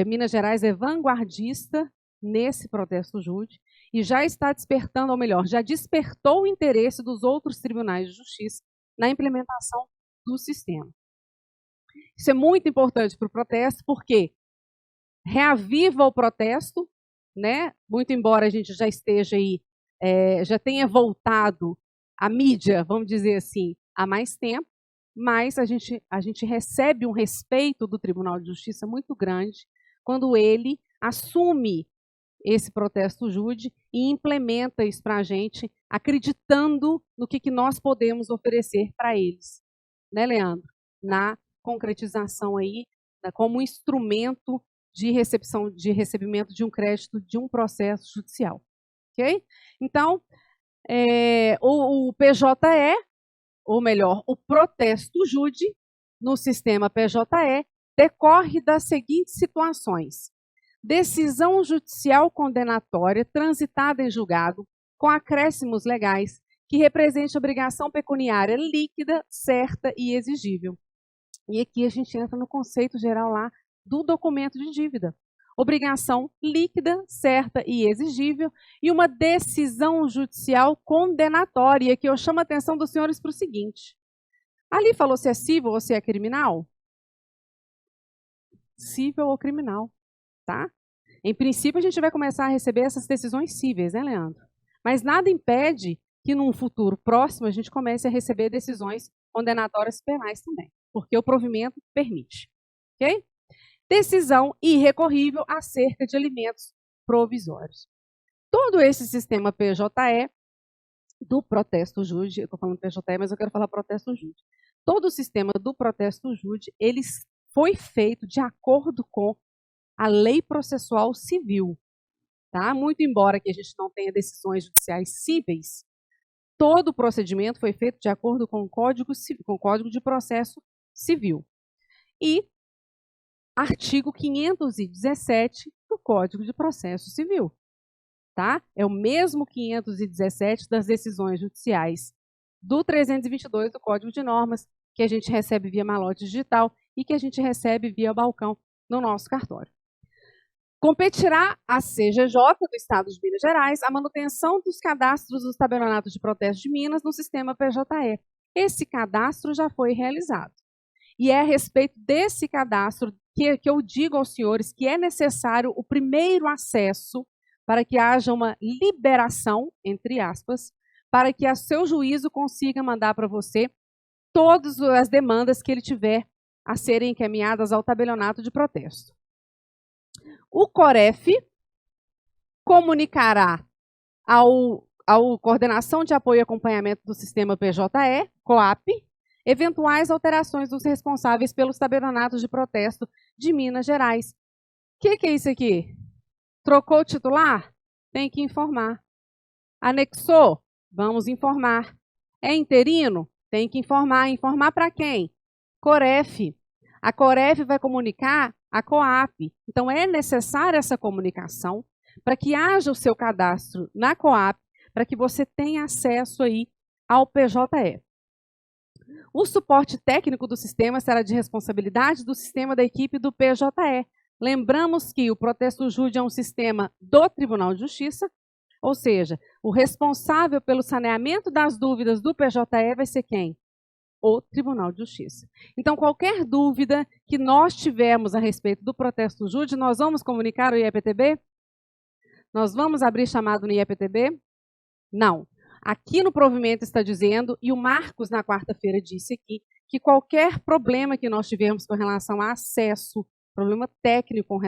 Minas Gerais é vanguardista nesse protesto júdice e já está despertando, ou melhor, já despertou o interesse dos outros tribunais de justiça na implementação do sistema. Isso é muito importante para o protesto, porque reaviva o protesto, né? Muito embora a gente já esteja aí, já tenha voltado à mídia, vamos dizer assim, há mais tempo, mas a gente recebe um respeito do Tribunal de Justiça muito grande quando ele assume esse protesto júdice e implementa isso para a gente, acreditando no que nós podemos oferecer para eles. Né, Leandro? Na concretização aí, como instrumento de recebimento de um crédito de um processo judicial. Ok? Então, o PJE, ou melhor, o protesto júdice no sistema PJE decorre das seguintes situações: decisão judicial condenatória transitada em julgado com acréscimos legais que represente obrigação pecuniária líquida, certa e exigível. E aqui a gente entra no conceito geral lá do documento de dívida. Obrigação líquida, certa e exigível, e uma decisão judicial condenatória, que eu chamo a atenção dos senhores para o seguinte: ali falou se é civil ou se é criminal? Civil ou criminal, tá? Em princípio, a gente vai começar a receber essas decisões cíveis, né, Leandro? Mas nada impede que num futuro próximo a gente comece a receber decisões condenatórias penais também, porque o provimento permite, ok? Decisão irrecorrível acerca de alimentos provisórios. Todo esse sistema PJE do protesto júdice, eu estou falando PJE, mas eu quero falar protesto júdice. Todo o sistema do protesto júdice, ele foi feito de acordo com a lei processual civil. Tá? Muito embora que a gente não tenha decisões judiciais cíveis, todo o procedimento foi feito de acordo com o Código de Processo Civil. E artigo 517 do Código de Processo Civil. Tá? É o mesmo 517 das decisões judiciais do 322 do Código de Normas, que a gente recebe via malote digital e que a gente recebe via balcão no nosso cartório. Competirá à CGJ do Estado de Minas Gerais a manutenção dos cadastros dos tabelionatos de protesto de Minas no sistema PJE. Esse cadastro já foi realizado. E é a respeito desse cadastro que eu digo aos senhores que é necessário o primeiro acesso para que haja uma liberação, entre aspas, para que a seu juízo consiga mandar para você todas as demandas que ele tiver a serem encaminhadas ao tabelionato de protesto. O COREF comunicará ao Coordenação de Apoio e Acompanhamento do Sistema PJE, COAP, eventuais alterações dos responsáveis pelos tabelionatos de protesto de Minas Gerais. O que é isso aqui? Trocou o titular? Tem que informar. Anexou? Vamos informar. É interino? Tem que informar. Informar para quem? COREF. A COREF vai comunicar a COAP. Então, é necessária essa comunicação para que haja o seu cadastro na COAP, para que você tenha acesso aí ao PJE. O suporte técnico do sistema será de responsabilidade do sistema da equipe do PJE. Lembramos que o protesto júri é um sistema do Tribunal de Justiça, ou seja, o responsável pelo saneamento das dúvidas do PJE vai ser quem? O Tribunal de Justiça. Então, qualquer dúvida que nós tivermos a respeito do protesto júri, nós vamos comunicar ao IEPTB? Nós vamos abrir chamado no IEPTB? Não. Aqui no provimento está dizendo, e o Marcos na quarta-feira disse aqui, que qualquer problema que nós tivermos com relação a acesso, problema técnico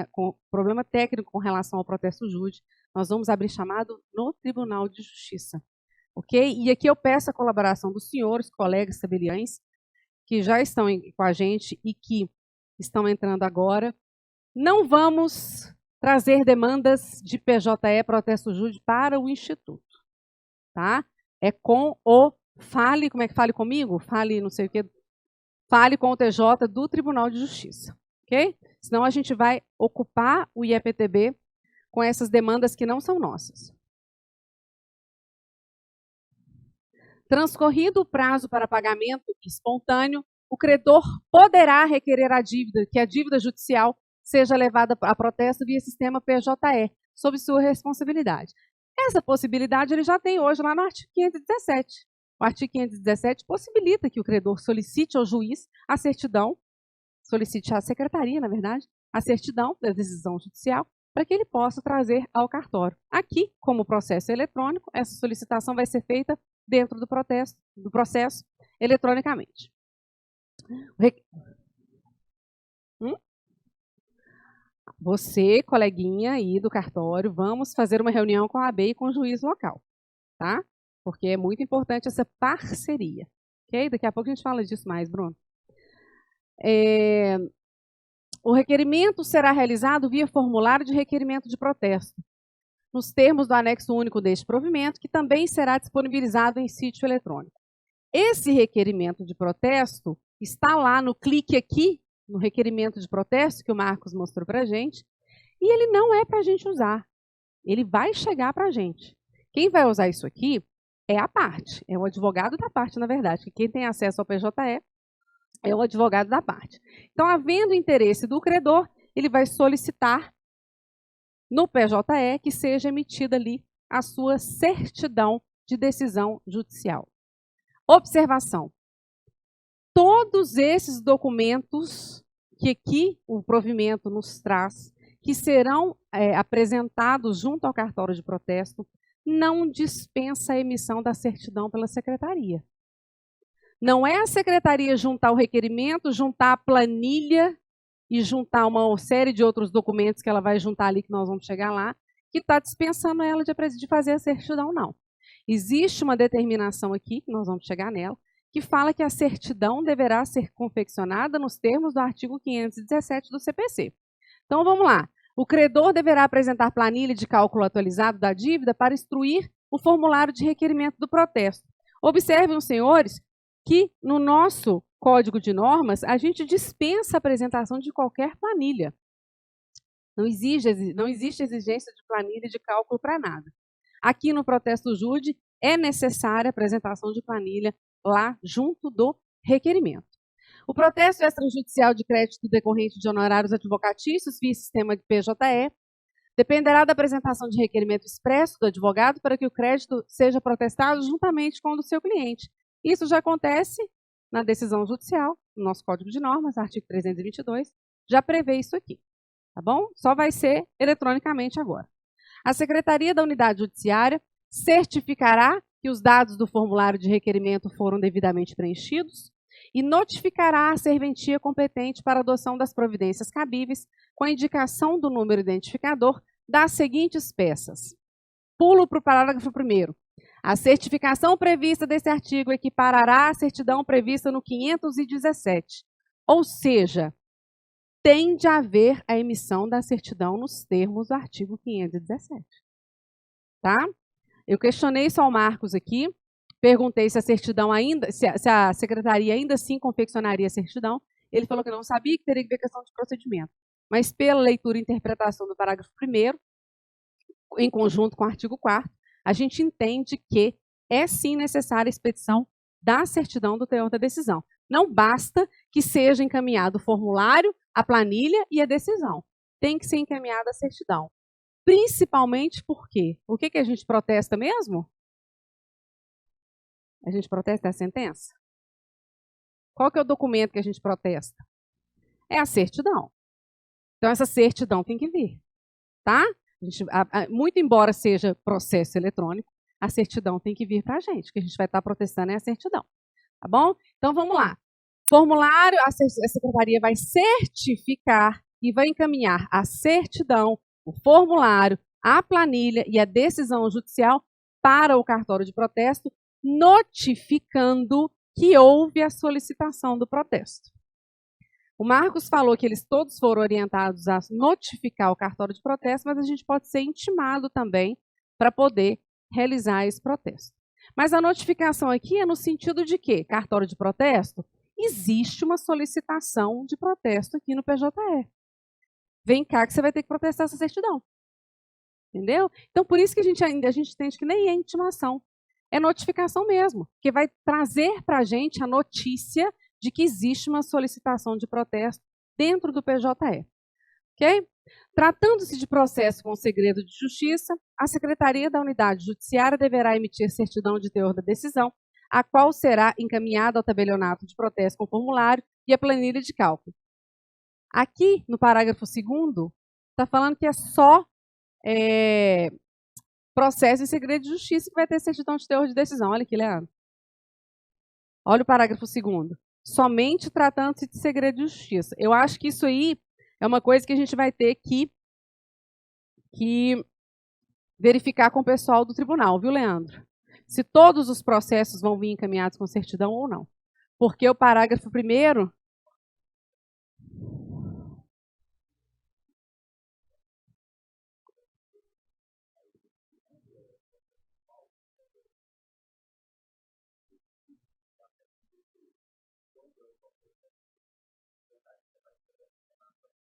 com relação ao protesto júri, nós vamos abrir chamado no Tribunal de Justiça. Ok? E aqui eu peço a colaboração dos senhores, colegas tabeliães, que já estão com a gente e que estão entrando agora. Não vamos trazer demandas de PJE, protesto júri, para o Instituto. Tá? É com o fale, como é que fale comigo? Fale não sei o quê. Fale com o TJ do Tribunal de Justiça. Ok? Senão a gente vai ocupar o IEPTB com essas demandas que não são nossas. Transcorrido o prazo para pagamento espontâneo, o credor poderá requerer a dívida, que a dívida judicial seja levada a protesto via sistema PJE, sob sua responsabilidade. Essa possibilidade ele já tem hoje lá no artigo 517. O artigo 517 possibilita que o credor solicite ao juiz a certidão, solicite à secretaria, na verdade, a certidão da decisão judicial, para que ele possa trazer ao cartório. Aqui, como o processo é eletrônico, essa solicitação vai ser feita dentro do processo eletronicamente. Você, coleguinha aí do cartório, vamos fazer uma reunião com a AB e com o juiz local, tá? Porque é muito importante essa parceria, ok? Daqui a pouco a gente fala disso mais, Bruno. O requerimento será realizado via formulário de requerimento de protesto, nos termos do anexo único deste provimento, que também será disponibilizado em sítio eletrônico. Esse requerimento de protesto está lá no clique aqui, no requerimento de protesto, que o Marcos mostrou para a gente, e ele não é para a gente usar. Ele vai chegar para a gente. Quem vai usar isso aqui é a parte, é o advogado da parte, na verdade, que quem tem acesso ao PJE é o advogado da parte. Então, havendo interesse do credor, ele vai solicitar no PJE que seja emitida ali a sua certidão de decisão judicial. Observação. Todos esses documentos que aqui o provimento nos traz, que serão apresentados junto ao cartório de protesto, não dispensa a emissão da certidão pela secretaria. Não é a secretaria juntar o requerimento, juntar a planilha e juntar uma série de outros documentos que ela vai juntar ali, que nós vamos chegar lá, que está dispensando ela de fazer a certidão, não. Existe uma determinação aqui, que nós vamos chegar nela, que fala que a certidão deverá ser confeccionada nos termos do artigo 517 do CPC. Então, vamos lá. O credor deverá apresentar planilha de cálculo atualizado da dívida para instruir o formulário de requerimento do protesto. Observem, senhores, que no nosso Código de Normas, a gente dispensa a apresentação de qualquer planilha. Não existe exigência de planilha de cálculo para nada. Aqui no protesto júri é necessária a apresentação de planilha lá junto do requerimento. O protesto extrajudicial de crédito decorrente de honorários advocatícios via sistema de PJE dependerá da apresentação de requerimento expresso do advogado para que o crédito seja protestado juntamente com o do seu cliente. Isso já acontece na decisão judicial, no nosso Código de Normas, artigo 322, já prevê isso aqui, tá bom? Só vai ser eletronicamente agora. A Secretaria da Unidade Judiciária certificará que os dados do formulário de requerimento foram devidamente preenchidos e notificará a serventia competente para a adoção das providências cabíveis com a indicação do número identificador das seguintes peças. Pulo para o parágrafo 1º. A certificação prevista desse artigo equiparará a certidão prevista no 517. Ou seja, tem de haver a emissão da certidão nos termos do artigo 517. Tá? Eu questionei só o Marcos aqui, perguntei se a certidão ainda, se a secretaria ainda assim confeccionaria a certidão. Ele falou que não sabia, que teria que ver questão de procedimento. Mas pela leitura e interpretação do parágrafo 1º, em conjunto com o artigo 4º, a gente entende que é sim necessária a expedição da certidão do teor da decisão. Não basta que seja encaminhado o formulário, a planilha e a decisão. Tem que ser encaminhada a certidão. Principalmente porque o que a gente protesta mesmo? A gente protesta a sentença? Qual que é o documento que a gente protesta? É a certidão. Então, essa certidão tem que vir, tá? Muito embora seja processo eletrônico, a certidão tem que vir para a gente, que a gente vai estar protestando é a certidão, tá bom? Então, vamos lá. Formulário, a secretaria vai certificar e vai encaminhar a certidão, o formulário, a planilha e a decisão judicial para o cartório de protesto, notificando que houve a solicitação do protesto. O Marcos falou que eles todos foram orientados a notificar o cartório de protesto, mas a gente pode ser intimado também para poder realizar esse protesto. Mas a notificação aqui é no sentido de que, cartório de protesto, existe uma solicitação de protesto aqui no PJE. Vem cá que você vai ter que protestar essa certidão. Entendeu? Então, por isso que a gente entende que nem é intimação. É notificação mesmo, que vai trazer para a gente a notícia de que existe uma solicitação de protesto dentro do PJE. Ok? Tratando-se de processo com segredo de justiça, a Secretaria da Unidade Judiciária deverá emitir certidão de teor da decisão, a qual será encaminhada ao tabelionato de protesto com formulário e a planilha de cálculo. Aqui, no parágrafo 2º, está falando que é só processo em segredo de justiça que vai ter certidão de teor de decisão. Olha aqui, Leandro. Olha o parágrafo 2º. Somente tratando-se de segredo de justiça. Eu acho que isso aí é uma coisa que a gente vai ter que verificar com o pessoal do tribunal, viu, Leandro? Se todos os processos vão vir encaminhados com certidão ou não. Porque o parágrafo 1º...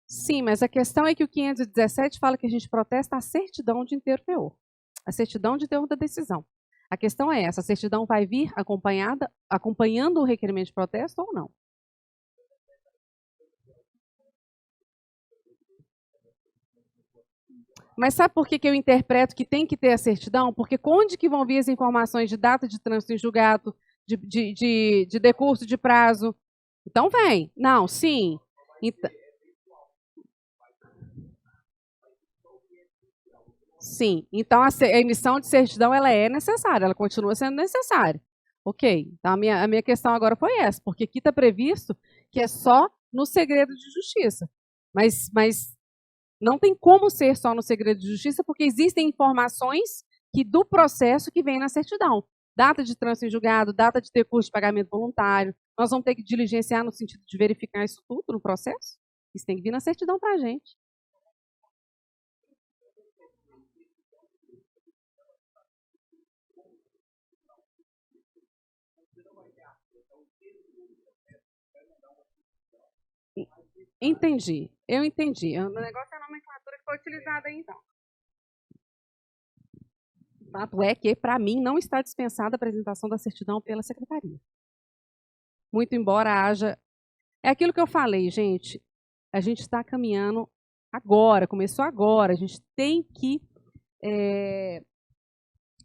Sim, mas a questão é que o 517 fala que a gente protesta a certidão de inteiro teor. A certidão de teor da decisão. A questão é essa, a certidão vai vir acompanhando o requerimento de protesto ou não? Mas sabe por que eu interpreto que tem que ter a certidão? Porque onde que vão vir as informações de data de trânsito em julgado, de decurso de prazo? Então vem. Não, sim. Então, sim. Então a emissão de certidão ela é necessária, ela continua sendo necessária. Ok. Então a minha questão agora foi essa, porque aqui está previsto que é só no segredo de justiça. Mas não tem como ser só no segredo de justiça, porque existem informações do processo que vem na certidão. Data de trânsito em julgado, data de decurso de pagamento voluntário. Nós vamos ter que diligenciar no sentido de verificar isso tudo no processo. Isso tem que vir na certidão para a gente. Entendi, eu entendi. O negócio é a nomenclatura que foi utilizada aí, então. O fato é que, para mim, não está dispensada a apresentação da certidão pela secretaria. Muito embora haja... É aquilo que eu falei, gente. A gente está caminhando agora, começou agora. A gente tem que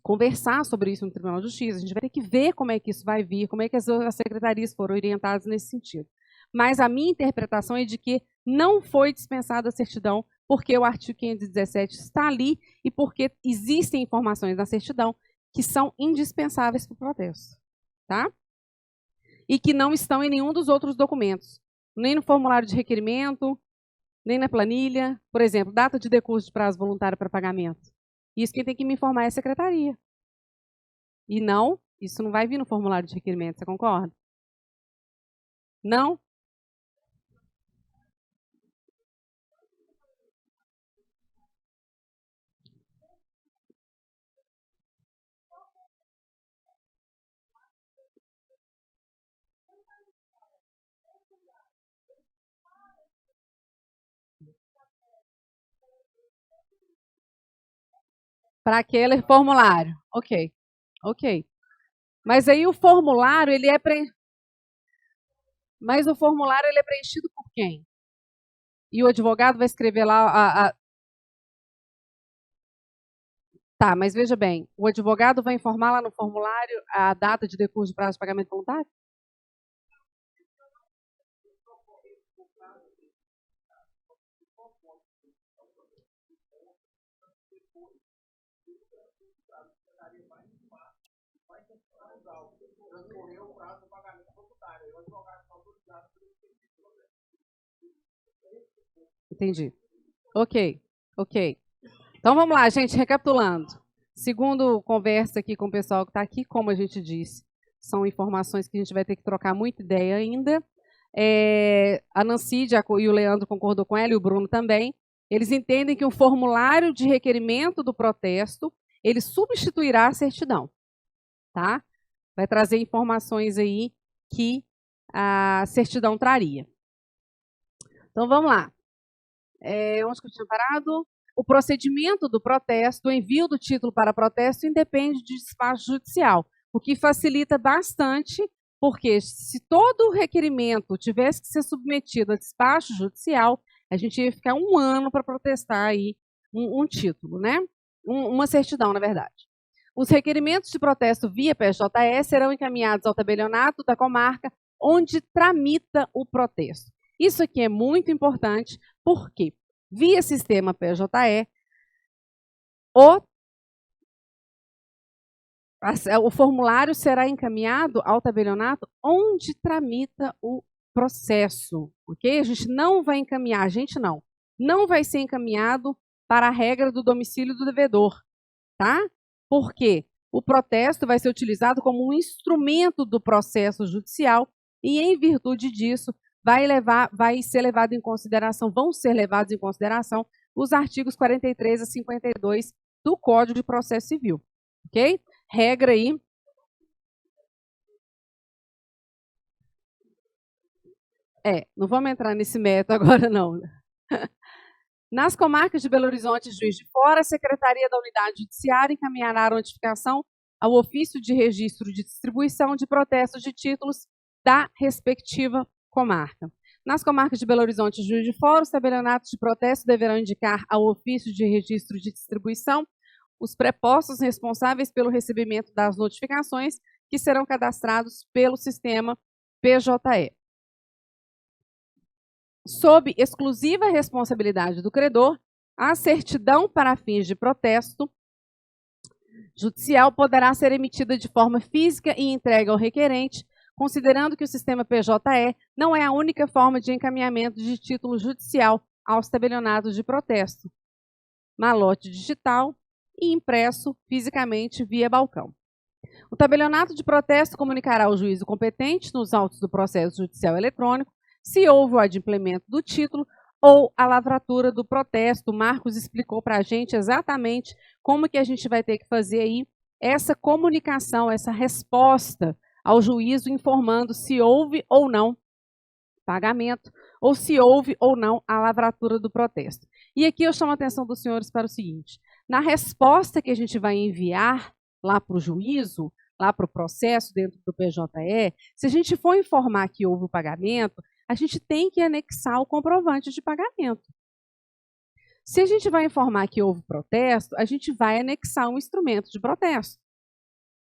conversar sobre isso no Tribunal de Justiça. A gente vai ter que ver como é que isso vai vir, como é que as secretarias foram orientadas nesse sentido. Mas a minha interpretação é de que não foi dispensada a certidão porque o artigo 517 está ali e porque existem informações na certidão que são indispensáveis para o processo, tá? E que não estão em nenhum dos outros documentos, nem no formulário de requerimento, nem na planilha. Por exemplo, data de decurso de prazo voluntário para pagamento. Isso quem tem que me informar é a secretaria. E não, isso não vai vir no formulário de requerimento, você concorda? Não? Para aquele formulário. Ok, ok. Mas aí o formulário, Mas o formulário ele é preenchido por quem? E o advogado vai escrever lá Tá, mas veja bem, o advogado vai informar lá no formulário a data de decurso de prazo de pagamento voluntário? Entendi. Ok, ok. Então vamos lá, gente, recapitulando. Segundo conversa aqui com o pessoal que está aqui, como a gente disse, são informações que a gente vai ter que trocar muita ideia ainda. A Nancy e o Leandro concordou com ela, e o Bruno também. Eles entendem que o formulário de requerimento do protesto, ele substituirá a certidão. Tá? Vai trazer informações aí que a certidão traria. Então vamos lá. Onde que eu tinha parado? O procedimento do protesto, o envio do título para protesto, independe de despacho judicial, o que facilita bastante, porque se todo requerimento tivesse que ser submetido a despacho judicial, a gente ia ficar 1 ano para protestar aí um título, né? Uma certidão, na verdade. Os requerimentos de protesto via PJE serão encaminhados ao tabelionato da comarca, onde tramita o protesto. Isso aqui é muito importante, porque via sistema PJE, o formulário será encaminhado ao tabelionato onde tramita o processo, ok? A gente não vai encaminhar, não vai ser encaminhado para a regra do domicílio do devedor, tá? Porque o protesto vai ser utilizado como um instrumento do processo judicial e, em virtude disso, vão ser levados em consideração os artigos 43 a 52 do Código de Processo Civil, ok? Regra aí. Não vamos entrar nesse método agora, não. Nas comarcas de Belo Horizonte e Juiz de Fora, a Secretaria da Unidade Judiciária encaminhará a notificação ao ofício de registro de distribuição de protestos de títulos da respectiva comarca. Nas comarcas de Belo Horizonte e Juiz de Fora, os tabelionatos de protesto deverão indicar ao ofício de registro de distribuição os prepostos responsáveis pelo recebimento das notificações que serão cadastrados pelo sistema PJE. Sob exclusiva responsabilidade do credor, a certidão para fins de protesto judicial poderá ser emitida de forma física e entregue ao requerente, considerando que o sistema PJE não é a única forma de encaminhamento de título judicial aos tabelionatos de protesto. Malote digital e impresso fisicamente via balcão. O tabelionato de protesto comunicará ao juízo competente nos autos do processo judicial eletrônico se houve o adimplemento do título ou a lavratura do protesto. O Marcos explicou para a gente exatamente como que a gente vai ter que fazer aí essa comunicação, essa resposta ao juízo informando se houve ou não pagamento. ou se houve ou não a lavratura do protesto. E aqui eu chamo a atenção dos senhores para o seguinte: na resposta que a gente vai enviar lá para o juízo, lá para o processo dentro do PJE, se a gente for informar que houve o pagamento, a gente tem que anexar o comprovante de pagamento. Se a gente vai informar que houve protesto, a gente vai anexar um instrumento de protesto.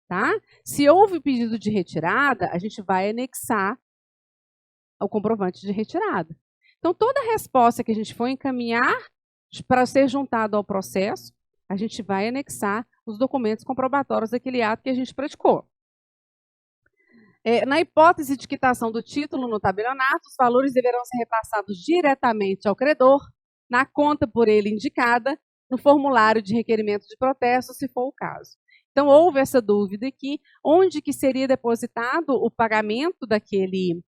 Tá? Se houve pedido de retirada, a gente vai anexar o comprovante de retirada. Então, toda resposta que a gente for encaminhar para ser juntado ao processo, a gente vai anexar os documentos comprobatórios daquele ato que a gente praticou. Na hipótese de quitação do título no tabelionato, os valores deverão ser repassados diretamente ao credor, na conta por ele indicada, no formulário de requerimento de protesto, se for o caso. Então, houve essa dúvida aqui, onde que seria depositado o pagamento daquele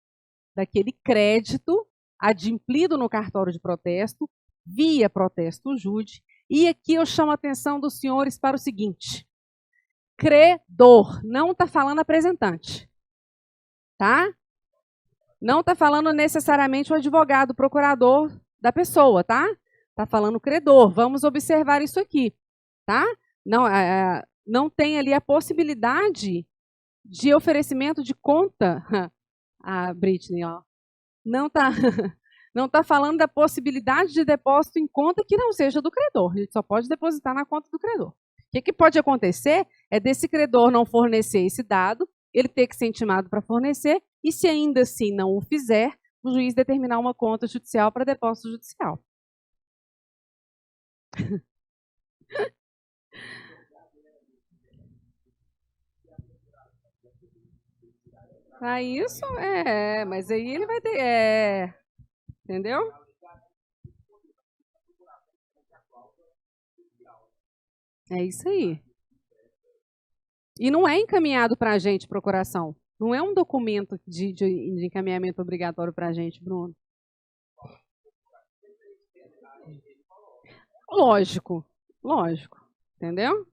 crédito adimplido no cartório de protesto, via protesto júdice. E aqui eu chamo a atenção dos senhores para o seguinte: credor, não está falando apresentante, tá? Não está falando necessariamente o advogado, o procurador da pessoa, tá? Está falando credor. Vamos observar isso aqui, tá? Não tem ali a possibilidade de oferecimento de conta. A Britney, ó. Não tá falando da possibilidade de depósito em conta que não seja do credor. A gente só pode depositar na conta do credor. O que pode acontecer é desse credor não fornecer esse dado, ele ter que ser intimado para fornecer, e se ainda assim não o fizer, o juiz determinar uma conta judicial para depósito judicial. Isso, mas aí ele vai ter, entendeu? É isso aí. E não é encaminhado para a gente, procuração. Não é um documento de encaminhamento obrigatório para a gente, Bruno. Lógico, entendeu?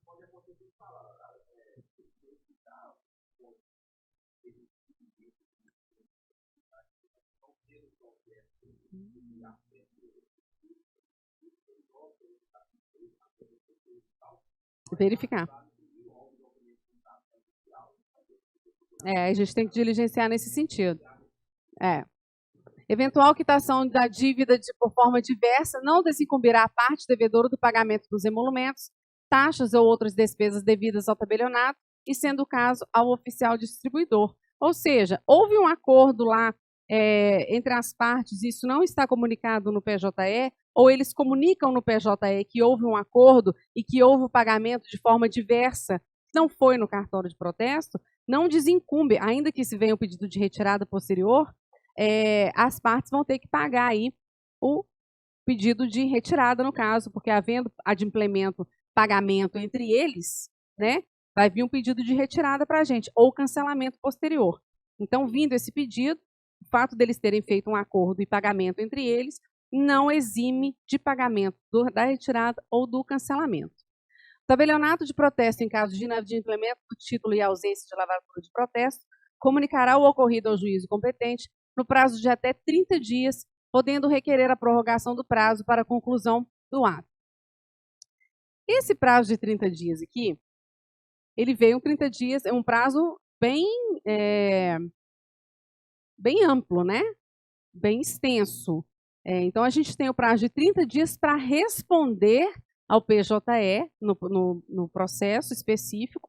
Verificar. A gente tem que diligenciar nesse sentido. Eventual quitação da dívida por forma diversa não desincumbirá a parte devedora do pagamento dos emolumentos, taxas ou outras despesas devidas ao tabelionato, e sendo o caso ao oficial distribuidor. Ou seja, houve um acordo lá entre as partes, isso não está comunicado no PJE, ou eles comunicam no PJE que houve um acordo e que houve o pagamento de forma diversa, não foi no cartório de protesto, não desincumbe, ainda que se venha o pedido de retirada posterior, as partes vão ter que pagar aí o pedido de retirada, no caso, porque havendo adimplemento, pagamento entre eles, né, vai vir um pedido de retirada para a gente, ou cancelamento posterior. Então, vindo esse pedido, o fato deles terem feito um acordo e pagamento entre eles, não exime de pagamento da retirada ou do cancelamento. O tabelionato de protesto, em caso de inadimplemento do título e ausência de lavratura de protesto, comunicará o ocorrido ao juízo competente no prazo de até 30 dias, podendo requerer a prorrogação do prazo para a conclusão do ato. Esse prazo de 30 dias aqui, ele veio 30 dias, é um prazo bem amplo, né? Bem extenso. Então, a gente tem o prazo de 30 dias para responder ao PJE, no processo específico,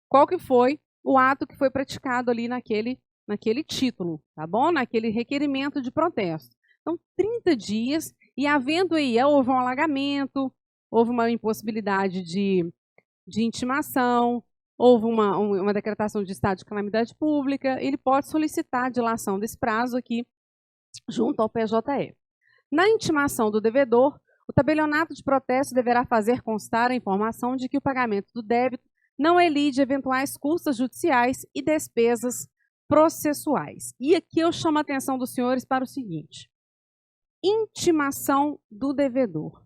qual que foi o ato que foi praticado ali naquele título, tá bom? Naquele requerimento de protesto. Então, 30 dias, e havendo aí, houve um alagamento, houve uma impossibilidade de intimação, houve uma decretação de estado de calamidade pública, ele pode solicitar a dilação desse prazo aqui junto ao PJE. Na intimação do devedor, o tabelionato de protesto deverá fazer constar a informação de que o pagamento do débito não elide eventuais custas judiciais e despesas processuais. E aqui eu chamo a atenção dos senhores para o seguinte: intimação do devedor.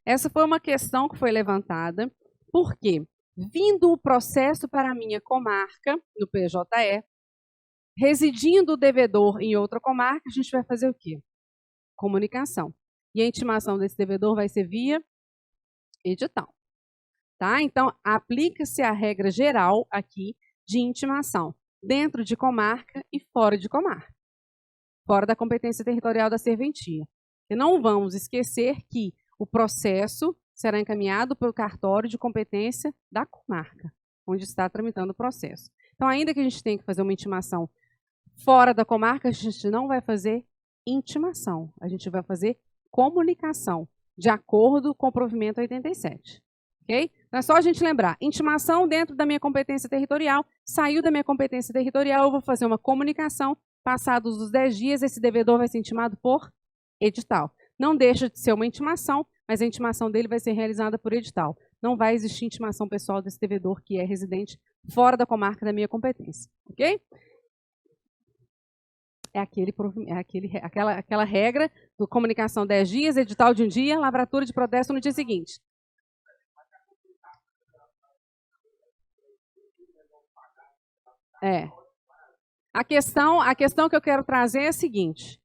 Essa foi uma questão que foi levantada, porque, vindo o processo para a minha comarca, no PJE, residindo o devedor em outra comarca, a gente vai fazer o quê? comunicação. E a intimação desse devedor vai ser via edital. Tá? Então, aplica-se a regra geral aqui de intimação, dentro de comarca e fora de comarca, fora da competência territorial da serventia. E não vamos esquecer que o processo será encaminhado pelo cartório de competência da comarca, onde está tramitando o processo. Então, ainda que a gente tenha que fazer uma intimação fora da comarca, a gente não vai fazer intimação, a gente vai fazer comunicação, de acordo com o provimento 87. Okay? Então, é só a gente lembrar, intimação dentro da minha competência territorial, saiu da minha competência territorial, eu vou fazer uma comunicação, passados os 10 dias, esse devedor vai ser intimado por edital. Não deixa de ser uma intimação, mas a intimação dele vai ser realizada por edital. Não vai existir intimação pessoal desse devedor que é residente fora da comarca da minha competência. Ok? É aquela regra do comunicação 10 dias, edital de um dia, lavratura de protesto no dia seguinte. A questão que eu quero trazer é a seguinte: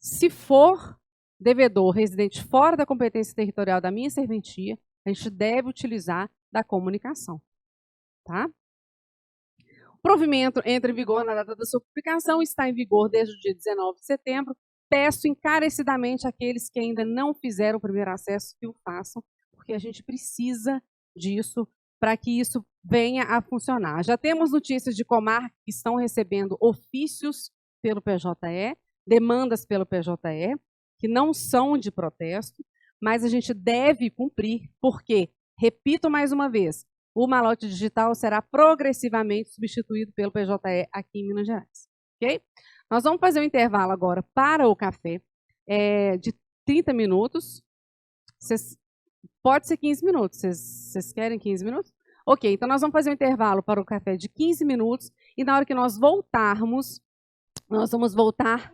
se for devedor residente fora da competência territorial da minha serventia, a gente deve utilizar da comunicação. Tá? O provimento entra em vigor na data da sua publicação, está em vigor desde o dia 19 de setembro. Peço encarecidamente àqueles que ainda não fizeram o primeiro acesso que o façam, porque a gente precisa disso para que isso venha a funcionar. Já temos notícias de comarca que estão recebendo ofícios pelo PJE, demandas pelo PJE, que não são de protesto, mas a gente deve cumprir, porque, repito mais uma vez, o malote digital será progressivamente substituído pelo PJE aqui em Minas Gerais. Okay? Nós vamos fazer um intervalo agora para o café de 30 minutos. Pode ser 15 minutos. Vocês querem 15 minutos? Ok, então nós vamos fazer um intervalo para o café de 15 minutos e na hora que nós voltarmos, nós vamos voltar,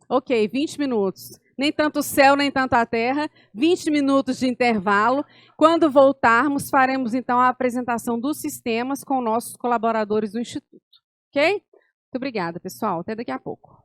20 minutos. Nem tanto o céu, nem tanto a terra, 20 minutos de intervalo. Quando voltarmos, faremos então a apresentação dos sistemas com nossos colaboradores do Instituto. Ok? Muito obrigada, pessoal. Até daqui a pouco.